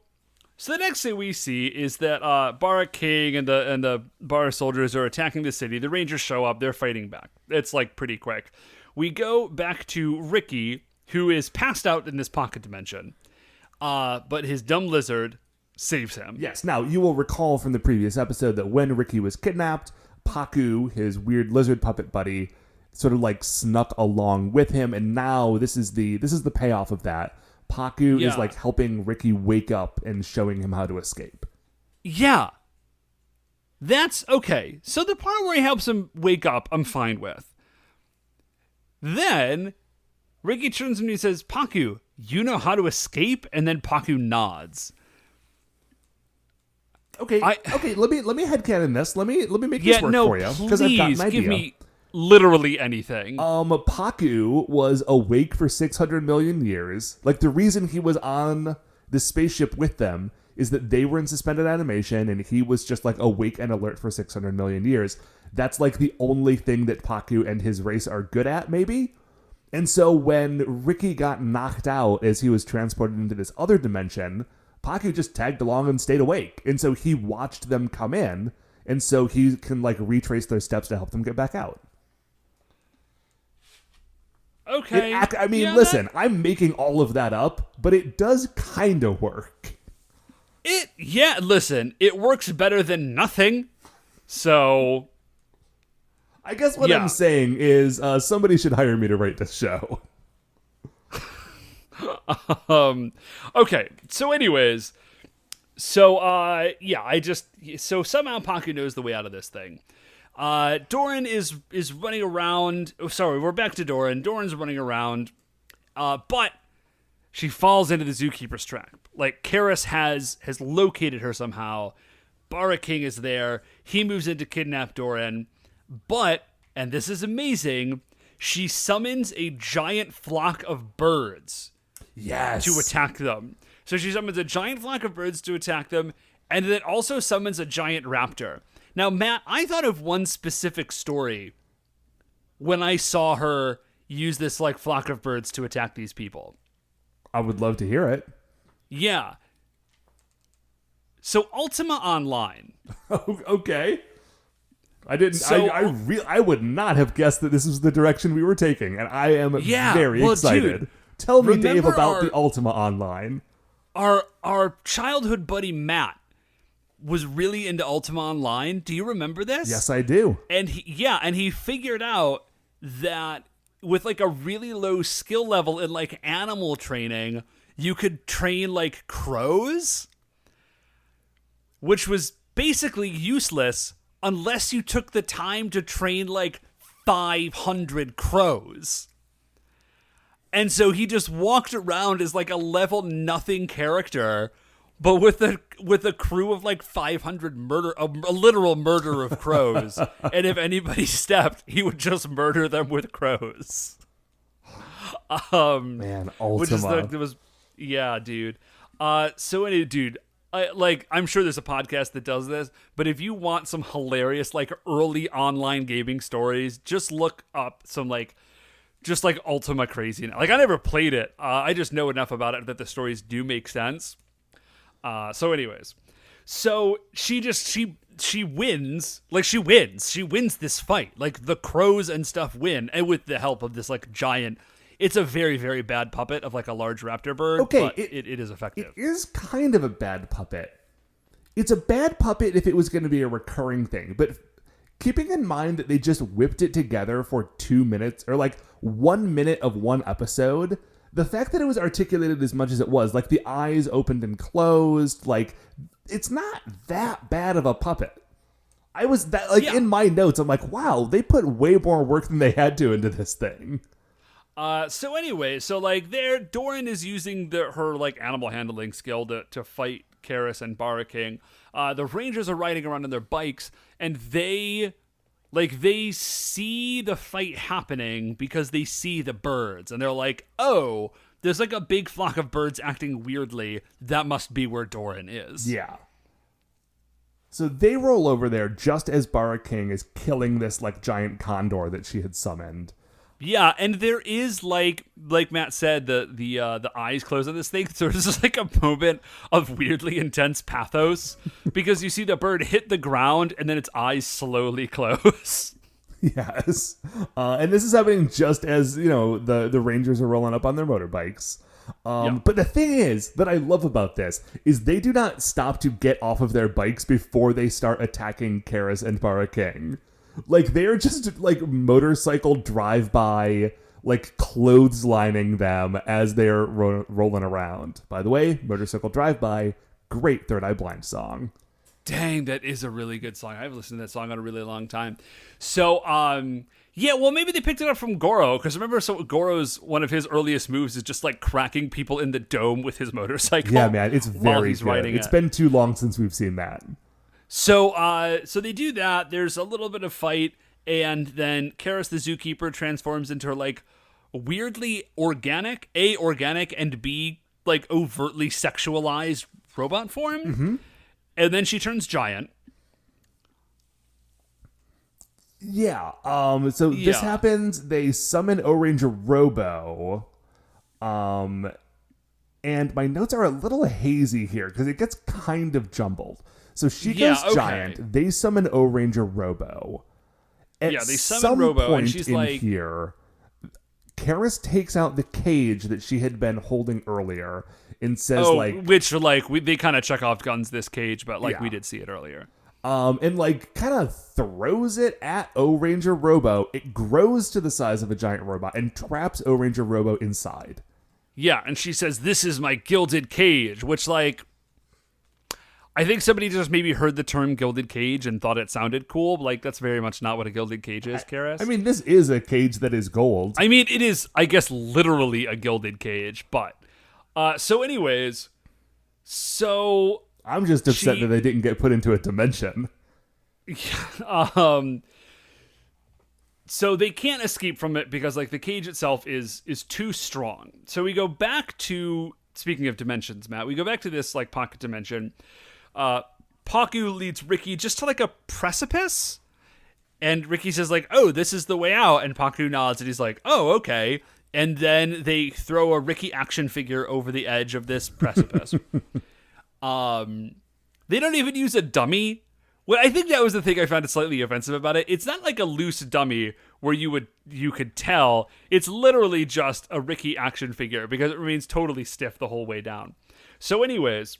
the next thing we see is that Barra King and the Barra soldiers are attacking the city. The Rangers show up. They're fighting back. It's, like, pretty quick. We go back to Ricky, who is passed out in this pocket dimension. But his dumb lizard saves him. Yes. Now, you will recall from the previous episode that when Ricky was kidnapped, Paku, his weird lizard puppet buddy, sort of, like, snuck along with him, and now this is the payoff of that. Paku is, like, helping Ricky wake up and showing him how to escape. Yeah. That's okay. So the part where he helps him wake up, I'm fine with. Then Ricky turns to me and says, Paku, you know how to escape? And then Paku nods. Okay, let me headcanon this. Let me make this work for you, because I've got an idea. Give me literally anything. Paku was awake for 600 million years. Like, the reason he was on the spaceship with them is that they were in suspended animation and he was just, like, awake and alert for 600 million years. That's, like, the only thing that Paku and his race are good at, maybe? And so when Ricky got knocked out as he was transported into this other dimension, Paku just tagged along and stayed awake. And so he watched them come in, and so he can, like, retrace their steps to help them get back out. Okay. Listen, I'm making all of that up, but it does kind of work. Listen, it works better than nothing. So I guess what I'm saying is somebody should hire me to write this show. Okay. So anyways, so somehow Paku knows the way out of this thing. Doran is running around. Oh, sorry, we're back to Doran. Doran's running around, but she falls into the zookeeper's trap. Like, Karis has located her somehow. Bara King is there. He moves in to kidnap Doran, but, and this is amazing, she summons a giant flock of birds. Yes. To attack them. So she summons a giant flock of birds to attack them, and then also summons a giant raptor. Now, Matt, I thought of one specific story when I saw her use this like flock of birds to attack these people. I would love to hear it. Yeah. So Ultima Online. Okay. I didn't. So, I would not have guessed that this was the direction we were taking, and I am very well, excited. Dude, tell me, Dave, about the Ultima Online. Our childhood buddy Matt was really into Ultima Online. Do you remember this? Yes, I do. And he figured out that with like a really low skill level in like animal training, you could train like crows, which was basically useless unless you took the time to train like 500 crows. And so he just walked around as like a level nothing character, but with a crew of like 500 a literal murder of crows. And if anybody stepped, he would just murder them with crows. Man, Ultima. Yeah, dude. So anyway, dude, I'm sure there's a podcast that does this, but if you want some hilarious like early online gaming stories, just look up some just like Ultima crazy. Like, I never played it. I just know enough about it that the stories do make sense. So anyways, so she wins. Like, she wins this fight. Like, the crows and stuff win, and with the help of this like giant. It's a very, very bad puppet of like a large raptor bird. Okay, but it is effective. It is kind of a bad puppet. It's a bad puppet if it was going to be a recurring thing, but keeping in mind that they just whipped it together for 2 minutes, or like 1 minute of one episode, the fact that it was articulated as much as it was, like the eyes opened and closed, like, it's not that bad of a puppet. I was that like in my notes, I'm like, wow, they put way more work than they had to into this thing. So anyway, so like Doran is using her like animal handling skill to fight Karis and Bara King. The Rangers are riding around on their bikes, and they see the fight happening because they see the birds, and they're like, oh, there's like a big flock of birds acting weirdly. That must be where Doran is. Yeah. So they roll over there just as Bara King is killing this like giant condor that she had summoned. Yeah, and there is like Matt said, the eyes close on this thing. So there's just like a moment of weirdly intense pathos because you see the bird hit the ground and then its eyes slowly close. Yes, and this is happening just as the Rangers are rolling up on their motorbikes. But the thing is that I love about this is they do not stop to get off of their bikes before they start attacking Karis and Bara King. Like, they're just, like, motorcycle drive-by, like, clotheslining them as they're rolling around. By the way, motorcycle drive-by, great Third Eye Blind song. Dang, that is a really good song. I haven't listened to that song in a really long time. So, yeah, well, maybe they picked it up from Goro, because remember, Goro's, one of his earliest moves is just, like, cracking people in the dome with his motorcycle. Yeah, man, it's very good. It's been too long since we've seen that. So they do that. There's a little bit of fight, and then Karis the zookeeper transforms into her like weirdly organic, A, organic, and B, like overtly sexualized robot form. Mm-hmm. And then she turns giant. Yeah. So this happens. They summon Ohranger Robo. And my notes are a little hazy here because it gets kind of jumbled. So she goes giant. They summon Ohranger Robo. At they summon Robo, and she's like, here, Karis takes out the cage that she had been holding earlier and says, they kind of Chekhov guns this cage, but we did see it earlier. And like kind of throws it at Ohranger Robo. It grows to the size of a giant robot and traps Ohranger Robo inside. Yeah, and she says, "This is my gilded cage," which I think somebody just maybe heard the term gilded cage and thought it sounded cool. Like, that's very much not what a gilded cage is, Karis. I mean, this is a cage that is gold. I mean, it is, I guess, literally a gilded cage. But, so anyways, so... I'm just upset that they didn't get put into a dimension. So they can't escape from it because, like, the cage itself is too strong. So we go back to, speaking of dimensions, Matt, we go back to this, like, pocket dimension. Paku leads Ricky just to, like, a precipice. And Ricky says, like, oh, this is the way out. And Paku nods and he's like, oh, okay. And then they throw a Ricky action figure over the edge of this precipice. They don't even use a dummy. Well, I think that was the thing I found slightly offensive about it. It's not like a loose dummy where you could tell. It's literally just a Ricky action figure because it remains totally stiff the whole way down. So anyways,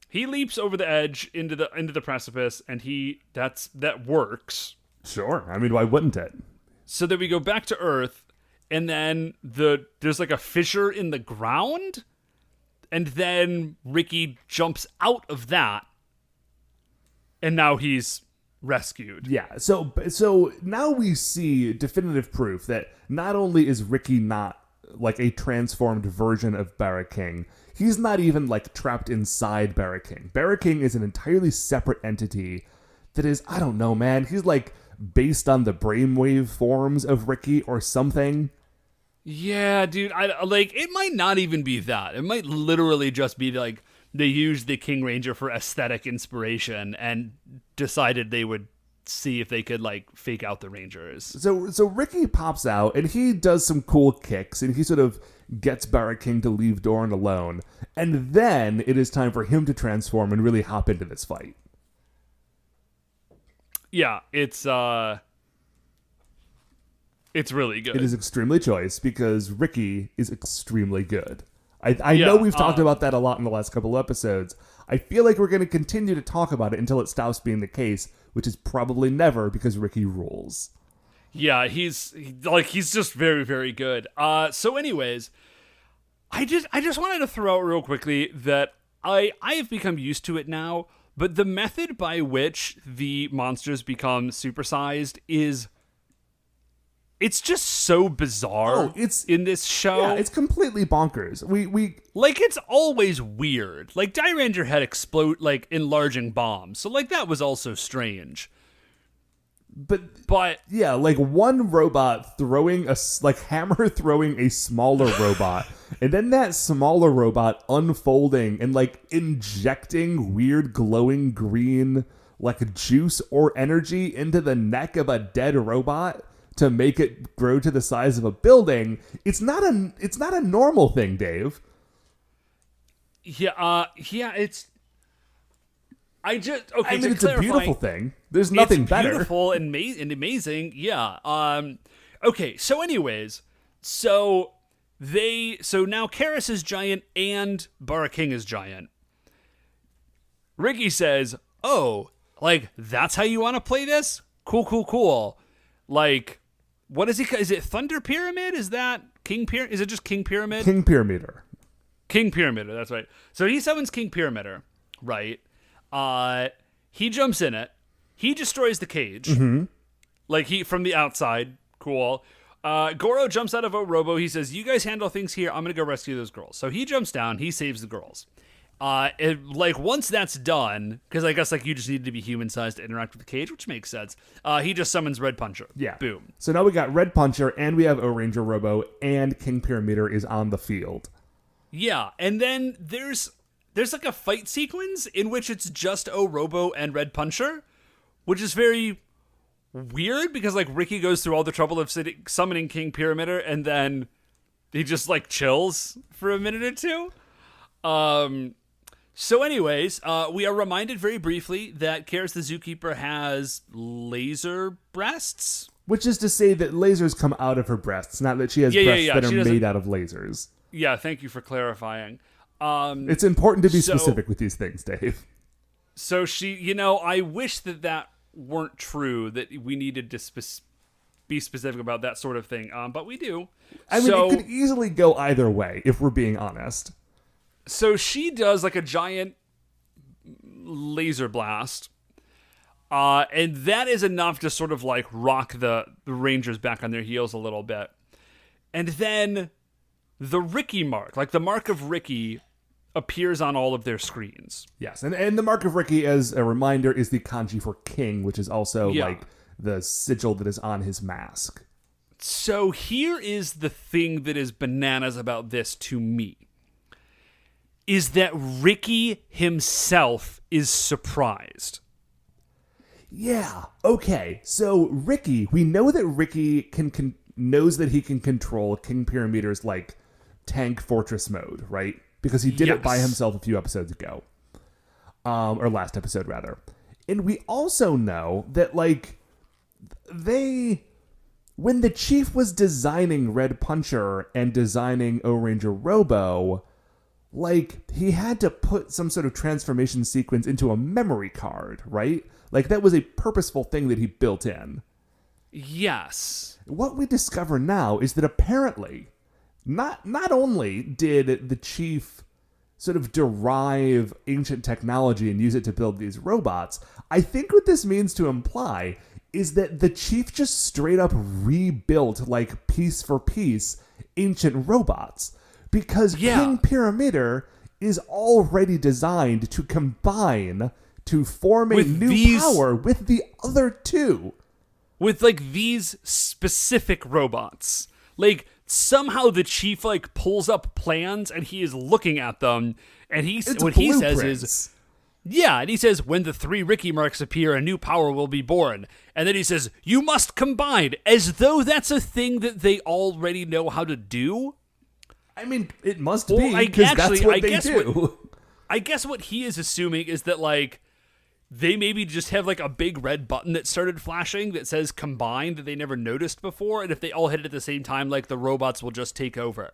he leaps over the edge into the precipice, and that works. Sure. I mean, why wouldn't it? So then we go back to Earth, and then there's like a fissure in the ground, and then Ricky jumps out of that. And now he's rescued. Yeah, so now we see definitive proof that not only is Ricky not like a transformed version of Barra King, he's not even like trapped inside Barra King. Barra King is an entirely separate entity that is, I don't know, man, he's like based on the brainwave forms of Ricky or something. Yeah, dude, it might not even be that. It might literally just be like they used the King Ranger for aesthetic inspiration and decided they would see if they could like fake out the Rangers. So Ricky pops out and he does some cool kicks and he sort of gets Barra King to leave Doran alone. And then it is time for him to transform and really hop into this fight. Yeah, it's really good. It is extremely choice because Ricky is extremely good. I know we've talked about that a lot in the last couple episodes. I feel like we're going to continue to talk about it until it stops being the case, which is probably never because Ricky rules. Yeah, he's just very, very good. So anyways, I just wanted to throw out real quickly that I have become used to it now, but the method by which the monsters become supersized it's just so bizarre. It's in this show. Yeah, it's completely bonkers. We like it's always weird. Like Ranger had explode like enlarging bombs, so like that was also strange. But yeah, like one robot throwing Hammer throwing a smaller robot, and then that smaller robot unfolding and like injecting weird glowing green like juice or energy into the neck of a dead robot to make it grow to the size of a building. It's not a normal thing, Dave. Yeah, it's it's a beautiful thing. There's nothing better. It's beautiful and amazing. Yeah. Okay. So, anyways, so now Karis is giant and Barra King is giant. Ricky says, "Oh, like that's how you want to play this? Cool. Like, what is he? Is it Thunder Pyramid? Is that King Pyramid? Is it just King Pyramid? King Pyramider. King Pyramider. That's right. So he summons King Pyramider, right? He jumps in it. He destroys the cage. Mm-hmm. Like from the outside. Cool. Goro jumps out of a robo. He says, "You guys handle things here. I'm gonna go rescue those girls." So he jumps down. He saves the girls. Once that's done, because I guess like you just need to be human sized to interact with the cage, which makes sense. He just summons Red Puncher. Yeah. Boom. So now we got Red Puncher and we have Ohranger Robo and King Pyramider is on the field. Yeah, and then there's like a fight sequence in which it's just Robo and Red Puncher, which is very weird because like Ricky goes through all the trouble of summoning King Pyramider and then he just like chills for a minute or two. So anyways, we are reminded very briefly that Karis the Zookeeper has laser breasts. Which is to say that lasers come out of her breasts, not that she has breasts that are made out of lasers. Yeah, thank you for clarifying. It's important to be specific with these things, Dave. So she, I wish that weren't true, that we needed to be specific about that sort of thing, but we do. I mean, it could easily go either way, if we're being honest. So she does like a giant laser blast. And that is enough to sort of like rock the Rangers back on their heels a little bit. And then the Ricky mark, like the mark of Ricky, appears on all of their screens. Yes, and the mark of Ricky, as a reminder, is the kanji for king, which is also like the sigil that is on his mask. So here is the thing that is bananas about this to me, is that Ricky himself is surprised. Yeah, okay. So Ricky, we know that Ricky knows that he can control King Pyrameter's like tank fortress mode, right? Because he did it by himself a few episodes ago. Or last episode, rather. And we also know that, like, when the chief was designing Red Puncher and designing Ohranger Robo, like, he had to put some sort of transformation sequence into a memory card, right? Like, that was a purposeful thing that he built in. Yes. What we discover now is that apparently, not only did the chief sort of derive ancient technology and use it to build these robots, I think what this means to imply is that the chief just straight up rebuilt, like, piece for piece, ancient robots. Because King Pyrameter is already designed to combine to form a new power with the other two. With, like, these specific robots. Like, somehow the chief, like, pulls up plans and he is looking at them, and he says is, and he says, when the 3 Ricky marks appear, a new power will be born. And then he says, you must combine, as though that's a thing that they already know how to do. I mean, it must be, because that's what they do. I guess what he is assuming is that, like, they maybe just have, like, a big red button that started flashing that says combine that they never noticed before, and if they all hit it at the same time, like, the robots will just take over.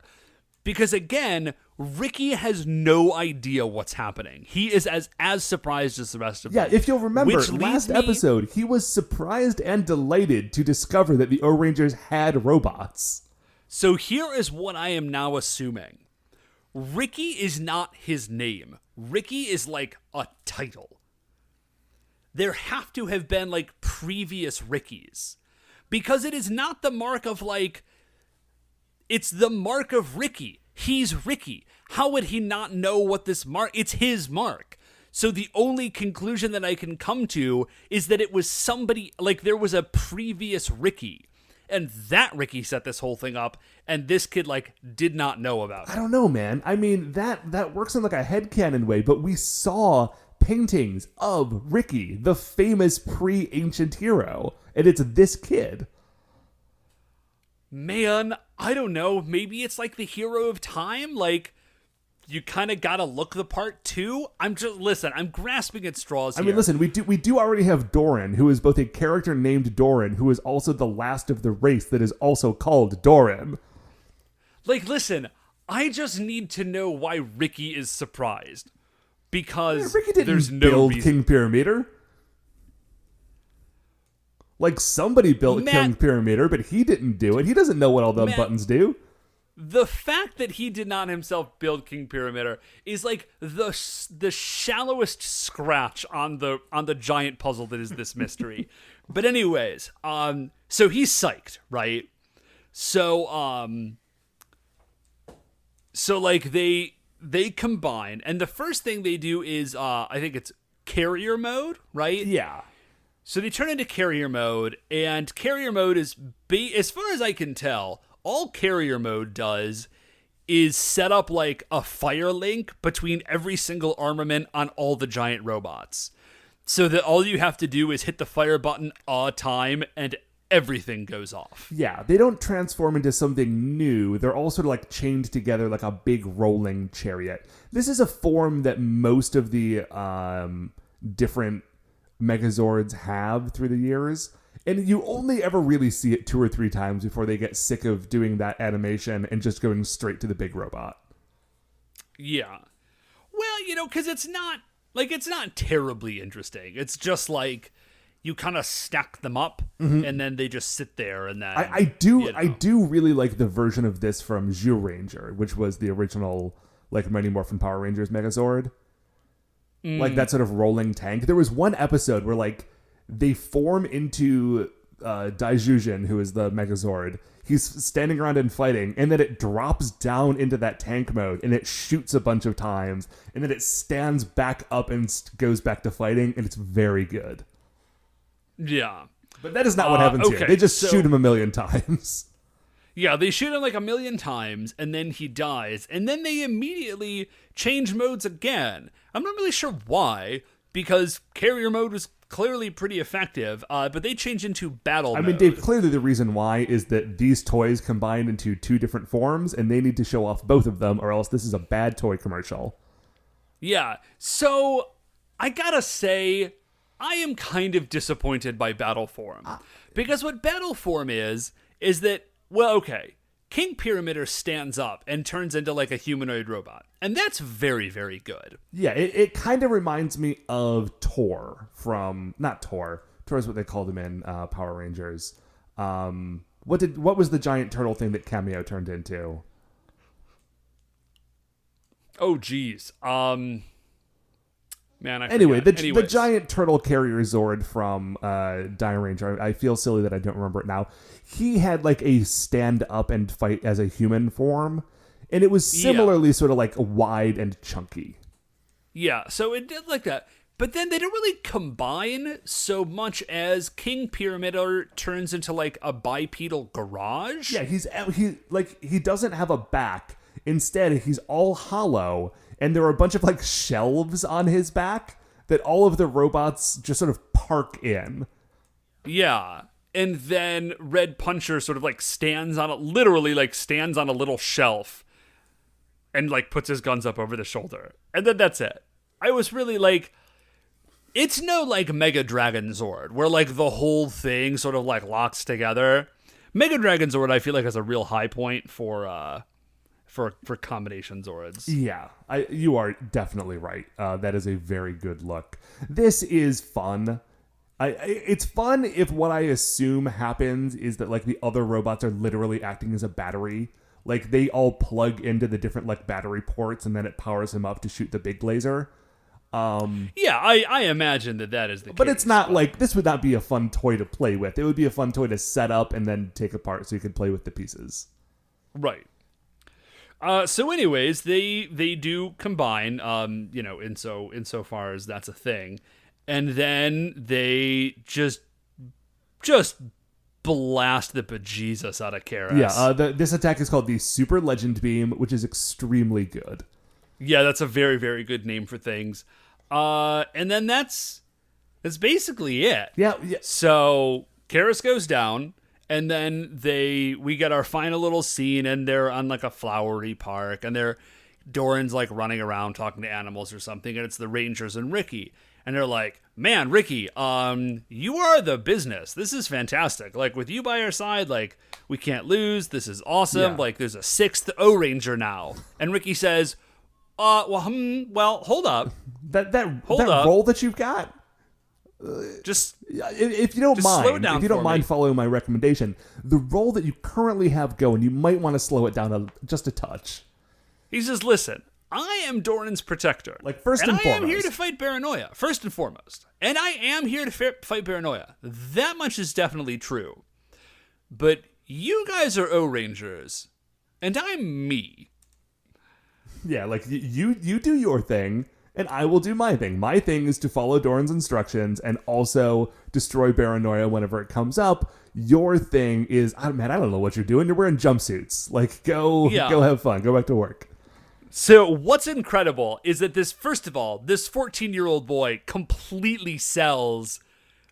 Because, again, Ricky has no idea what's happening. He is as surprised as the rest of them. Yeah, if you'll remember, last episode, he was surprised and delighted to discover that the Ohrangers had robots. So here is what I am now assuming. Ricky is not his name. Ricky is, like, a title. There have to have been, like, previous Rickies. Because it is not the mark of, like, it's the mark of Ricky. He's Ricky. How would he not know what this mark? It's his mark. So the only conclusion that I can come to is that it was somebody, like, there was a previous Ricky. And that Ricky set this whole thing up, and this kid, like, did not know about it. I don't know, man. I mean, that works in, like, a headcanon way, but we saw paintings of Ricky, the famous pre-ancient hero, and it's this kid. Man, I don't know. Maybe it's like the hero of time. Like, you kind of gotta look the part too. I'm grasping at straws here. I mean, listen, we do already have Doran, who is both a character named Doran, who is also the last of the race that is also called Doran. Like, listen, I just need to know why Ricky is surprised. Because Ricky didn't there's no build reason. King Pyrameter. Like, somebody built King Pyrameter, but he didn't do it. He doesn't know what all the buttons do. The fact that he did not himself build King Pyrameter is like the shallowest scratch on the giant puzzle that is this mystery. But anyways, so he's psyched, right? So like they combine, and the first thing they do is I think it's carrier mode, right? Yeah. So they turn into carrier mode, and carrier mode is, as far as I can tell, all carrier mode does is set up like a fire link between every single armament on all the giant robots. So that all you have to do is hit the fire button a time and everything goes off. Yeah, they don't transform into something new. They're all sort of like chained together like a big rolling chariot. This is a form that most of the different Megazords have through the years. And you only ever really see it 2 or 3 times before they get sick of doing that animation and just going straight to the big robot. Yeah. Well, because it's not terribly interesting. It's just like you kind of stack them up and then they just sit there and then I do really like the version of this from Chouriki, which was the original like Mighty Morphin Power Rangers Megazord. like that sort of rolling tank. There was one episode where like they form into Daijujin, who is the Megazord. He's standing around and fighting, and then it drops down into that tank mode, and it shoots a bunch of times, and then it stands back up and goes back to fighting, and it's very good. Yeah. But that is not what happens here. They just shoot him a million times. Yeah, they shoot him like a million times, and then he dies, and then they immediately change modes again. I'm not really sure why, because carrier mode was clearly pretty effective, but they change into battle mode. I mean, Dave, clearly the reason why is that these toys combine into two different forms, and they need to show off both of them, or else this is a bad toy commercial. Yeah, so I gotta say, I am kind of disappointed by Battle Form. Because what Battle Form is that, well, okay, King Pyramider stands up and turns into like a humanoid robot. And that's very, very good. Yeah, it kind of reminds me of Tor from, not Tor. Tor is what they called him in Power Rangers. What was the giant turtle thing that Cameo turned into? Oh, geez. Man, I Anyway, forget. the giant turtle carrier Zord from Dire Ranger, I feel silly that I don't remember it now. He had like a stand up and fight as a human form, and it was similarly sort of like wide and chunky. Yeah, so it did like that. But then they don't really combine so much as King Pyramider turns into like a bipedal garage. Yeah, he doesn't have a back. Instead, he's all hollow. And there are a bunch of like shelves on his back that all of the robots just sort of park in. Yeah. And then Red Puncher sort of like literally stands on a little shelf and like puts his guns up over the shoulder. And then that's it. I was really like, it's no like Mega Dragon Zord where like the whole thing sort of like locks together. Mega Dragon Zord I feel like is a real high point for combination Zords. Yeah, you are definitely right. That is a very good look. This is fun. It's fun if what I assume happens is that like the other robots are literally acting as a battery. Like they all plug into the different like battery ports, and then it powers him up to shoot the big laser. Yeah, I imagine that is the case. But it's not like, this would not be a fun toy to play with. It would be a fun toy to set up and then take apart so you could play with the pieces. Right. So anyways, they do combine, insofar as that's a thing. And then they just blast the bejesus out of Karas. Yeah, this attack is called the Super Legend Beam, which is extremely good. Yeah, that's a very, very good name for things. And then that's basically it. Yeah. So Karas goes down. And then we get our final little scene, and they're on like a flowery park, and Doran's like running around talking to animals or something, and it's the Rangers and Ricky. And they're like, man, Ricky, you are the business. This is fantastic. Like with you by our side, like we can't lose. This is awesome. Yeah. Like there's a 6th Ohranger now. And Ricky says, hold up. That role that you've got. Just if you don't mind, slow down if you don't mind me. following my recommendation, the role that you currently have going, you might want to slow it down just a touch. He says, listen, I am Doran's protector. Like first and I foremost. am here to fight Paranoia, first and foremost. And I am here to fight Paranoia. That much is definitely true. But you guys are O-Rangers, and I'm me. Yeah, like you do your thing, and I will do my thing. My thing is to follow Doran's instructions and also destroy Paranoia whenever it comes up. Your thing is, I don't know what you're doing. You're wearing jumpsuits. Like, go have fun. Go back to work. So what's incredible is that first of all, this 14-year-old boy completely sells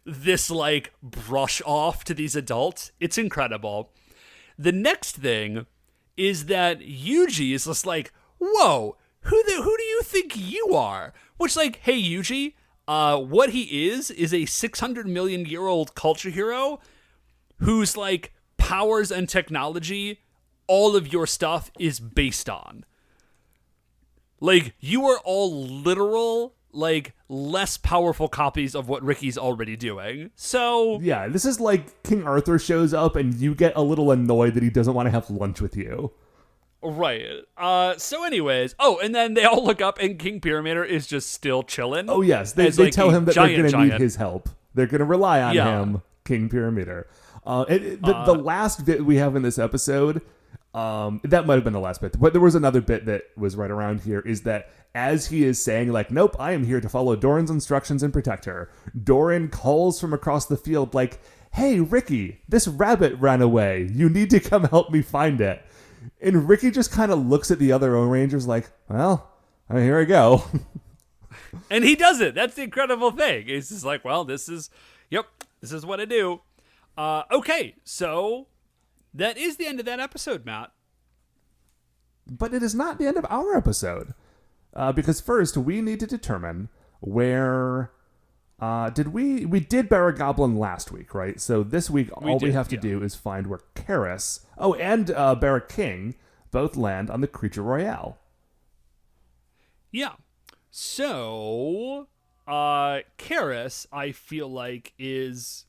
this, like, brush off to these adults. It's incredible. The next thing is that Yuji is just like, whoa, who do you think you are? Which, like, hey, Yuji, what he is a 600 million year old culture hero whose, like, powers and technology, all of your stuff is based on. Like, you are all literal, like, less powerful copies of what Ricky's already doing. So yeah, this is like King Arthur shows up and you get a little annoyed that he doesn't want to have lunch with you. Right. So anyways, and then they all look up and King Pyramid is just still chilling. Oh, yes. They tell him that they're going to need his help. They're going to rely on him, King Pyramid. The last bit we have in this episode, that might have been the last bit, but there was another bit that was right around here, is that as he is saying, like, nope, I am here to follow Doran's instructions and protect her, Doran calls from across the field, like, hey, Ricky, this rabbit ran away. You need to come help me find it. And Ricky just kind of looks at the other Ohrangers like, well, here I go. And he does it. That's the incredible thing. He's just like, well, this is what I do. Okay, so that is the end of that episode, Matt. But it is not the end of our episode. Because first, we need to determine where... we did Barra Goblin last week, right? So this week, we have to do is find where Karis, and Barra King both land on the Creature Royale. Yeah. So, Karis, I feel like is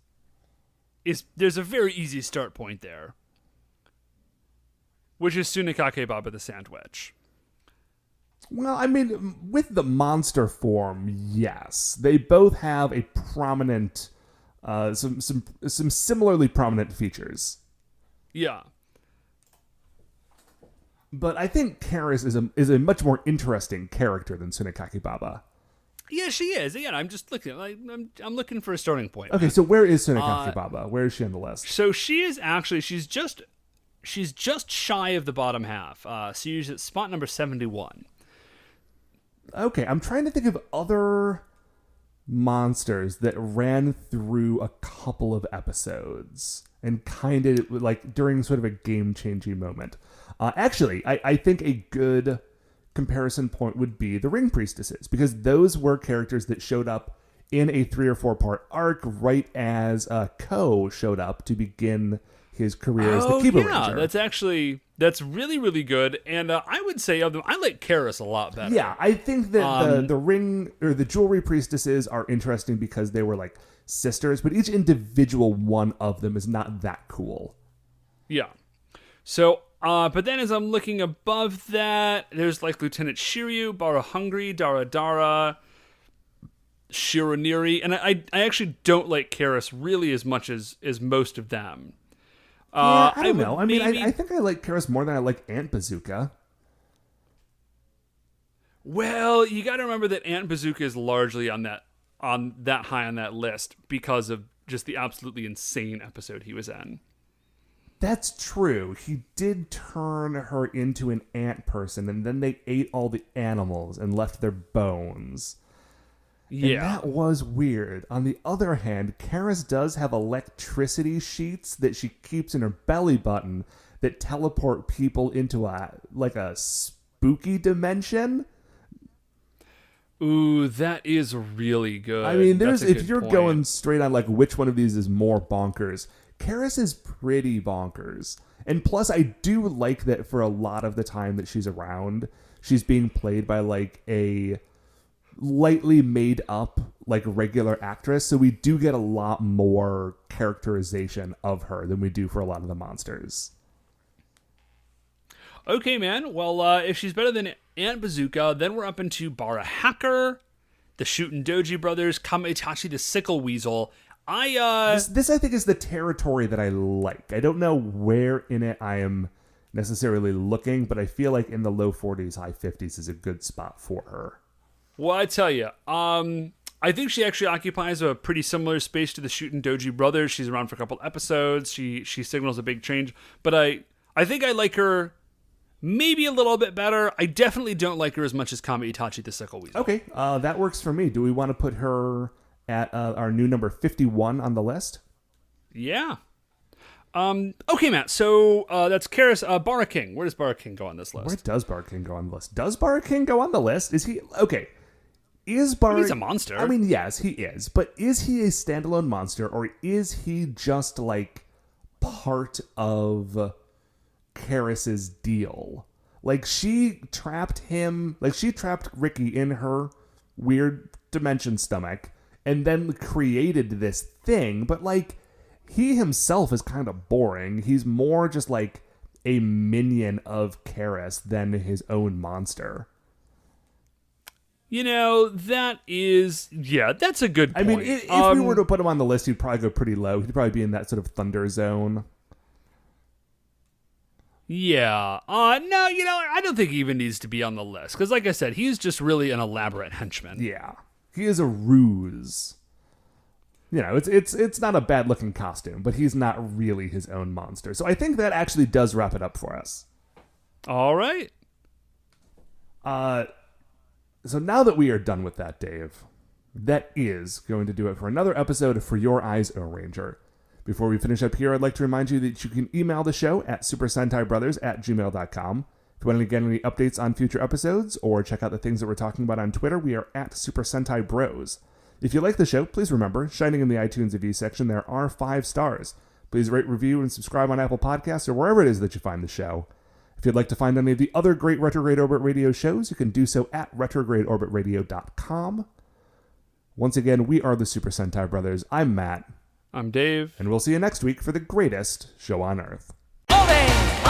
there's a very easy start point there, which is Tsunekake Baba the Sandwich. Well, I mean, with the monster form, yes. They both have a prominent, some similarly prominent features. Yeah. But I think Karis is a much more interesting character than Tsunekake Baba. Yeah, she is. Again, I'm just looking. I'm looking for a starting point. Okay, so where is Tsunekake Baba? Where is she on the list? So she is actually she's just shy of the bottom half. So she's at spot number 71. Okay, I'm trying to think of other monsters that ran through a couple of episodes and kind of like during sort of a game-changing moment. Actually, I think a good comparison point would be the Ring Priestesses, because those were characters that showed up in a 3 or 4 part arc right as Ko showed up to begin his career as the Kiba Ranger. That's really, really good. And I would say of them, I like Karis a lot better. Yeah, I think that the ring or the jewelry priestesses are interesting because they were like sisters, but each individual one of them is not that cool. Yeah. So, but then as I'm looking above that, there's like Lieutenant Shiryu, Bara Hungry, Dara Dara, Shironiri, and I actually don't like Karis really as much as most of them. I don't know. I mean, I think I like Karis more than I like Ant Bazooka. Well, you got to remember that Ant Bazooka is largely on that high on that list because of just the absolutely insane episode he was in. That's true. He did turn her into an ant person, and then they ate all the animals and left their bones. Yeah. And that was weird. On the other hand, Karis does have electricity sheets that she keeps in her belly button that teleport people into a spooky dimension. Ooh, that is really good. I mean, if you're going straight on like which one of these is more bonkers, Karis is pretty bonkers. And plus, I do like that for a lot of the time that she's around, she's being played by like a lightly made up like regular actress, so we do get a lot more characterization of her than we do for a lot of the monsters. Okay, man. Well, if she's better than Ant Bazooka, then we're up into Bara Hacker, the Shootin' Doji Brothers, Kamaitachi the Sickle Weasel. This I think is the territory that I like. I don't know where in it I am necessarily looking, but I feel like in the low 40s, high 50s is a good spot for her. Well, I tell you, I think she actually occupies a pretty similar space to the Shootin' Doji Brothers. She's around for a couple episodes. She signals a big change, but I think I like her maybe a little bit better. I definitely don't like her as much as Kami Itachi the Sickle Weasel. Okay, that works for me. Do we want to put her at our new number 51 on the list? Yeah. Okay, Matt. So that's Karis. Bara King. Where does Bara King go on this list? Where does Bara King go on the list? Does Bara King go on the list? Is he okay? He's a monster. I mean, yes, he is. But is he a standalone monster, or is he just like part of Karis's deal? Like she trapped him. Like she trapped Ricky in her weird dimension stomach, and then created this thing. But like he himself is kind of boring. He's more just like a minion of Karis than his own monster. You know, that's a good point. I mean, if we were to put him on the list, he'd probably go pretty low. He'd probably be in that sort of Thunder zone. Yeah. No, I don't think he even needs to be on the list. Because like I said, he's just really an elaborate henchman. Yeah. He is a ruse. It's not a bad looking costume, but he's not really his own monster. So I think that actually does wrap it up for us. All right. So now that we are done with that, Dave, that is going to do it for another episode of For Your Eyes, Ohranger. Before we finish up here, I'd like to remind you that you can email the show at supersentaibrothers@gmail.com. If you want to get any updates on future episodes or check out the things that we're talking about on Twitter, we are at Super Sentai Bros. If you like the show, please remember, shining in the iTunes review section, there are 5 stars. Please rate, review, and subscribe on Apple Podcasts or wherever it is that you find the show. If you'd like to find any of the other great Retrograde Orbit Radio shows, you can do so at retrogradeorbitradio.com. Once again, we are the Super Sentai Brothers. I'm Matt. I'm Dave. And we'll see you next week for the greatest show on Earth. Orange!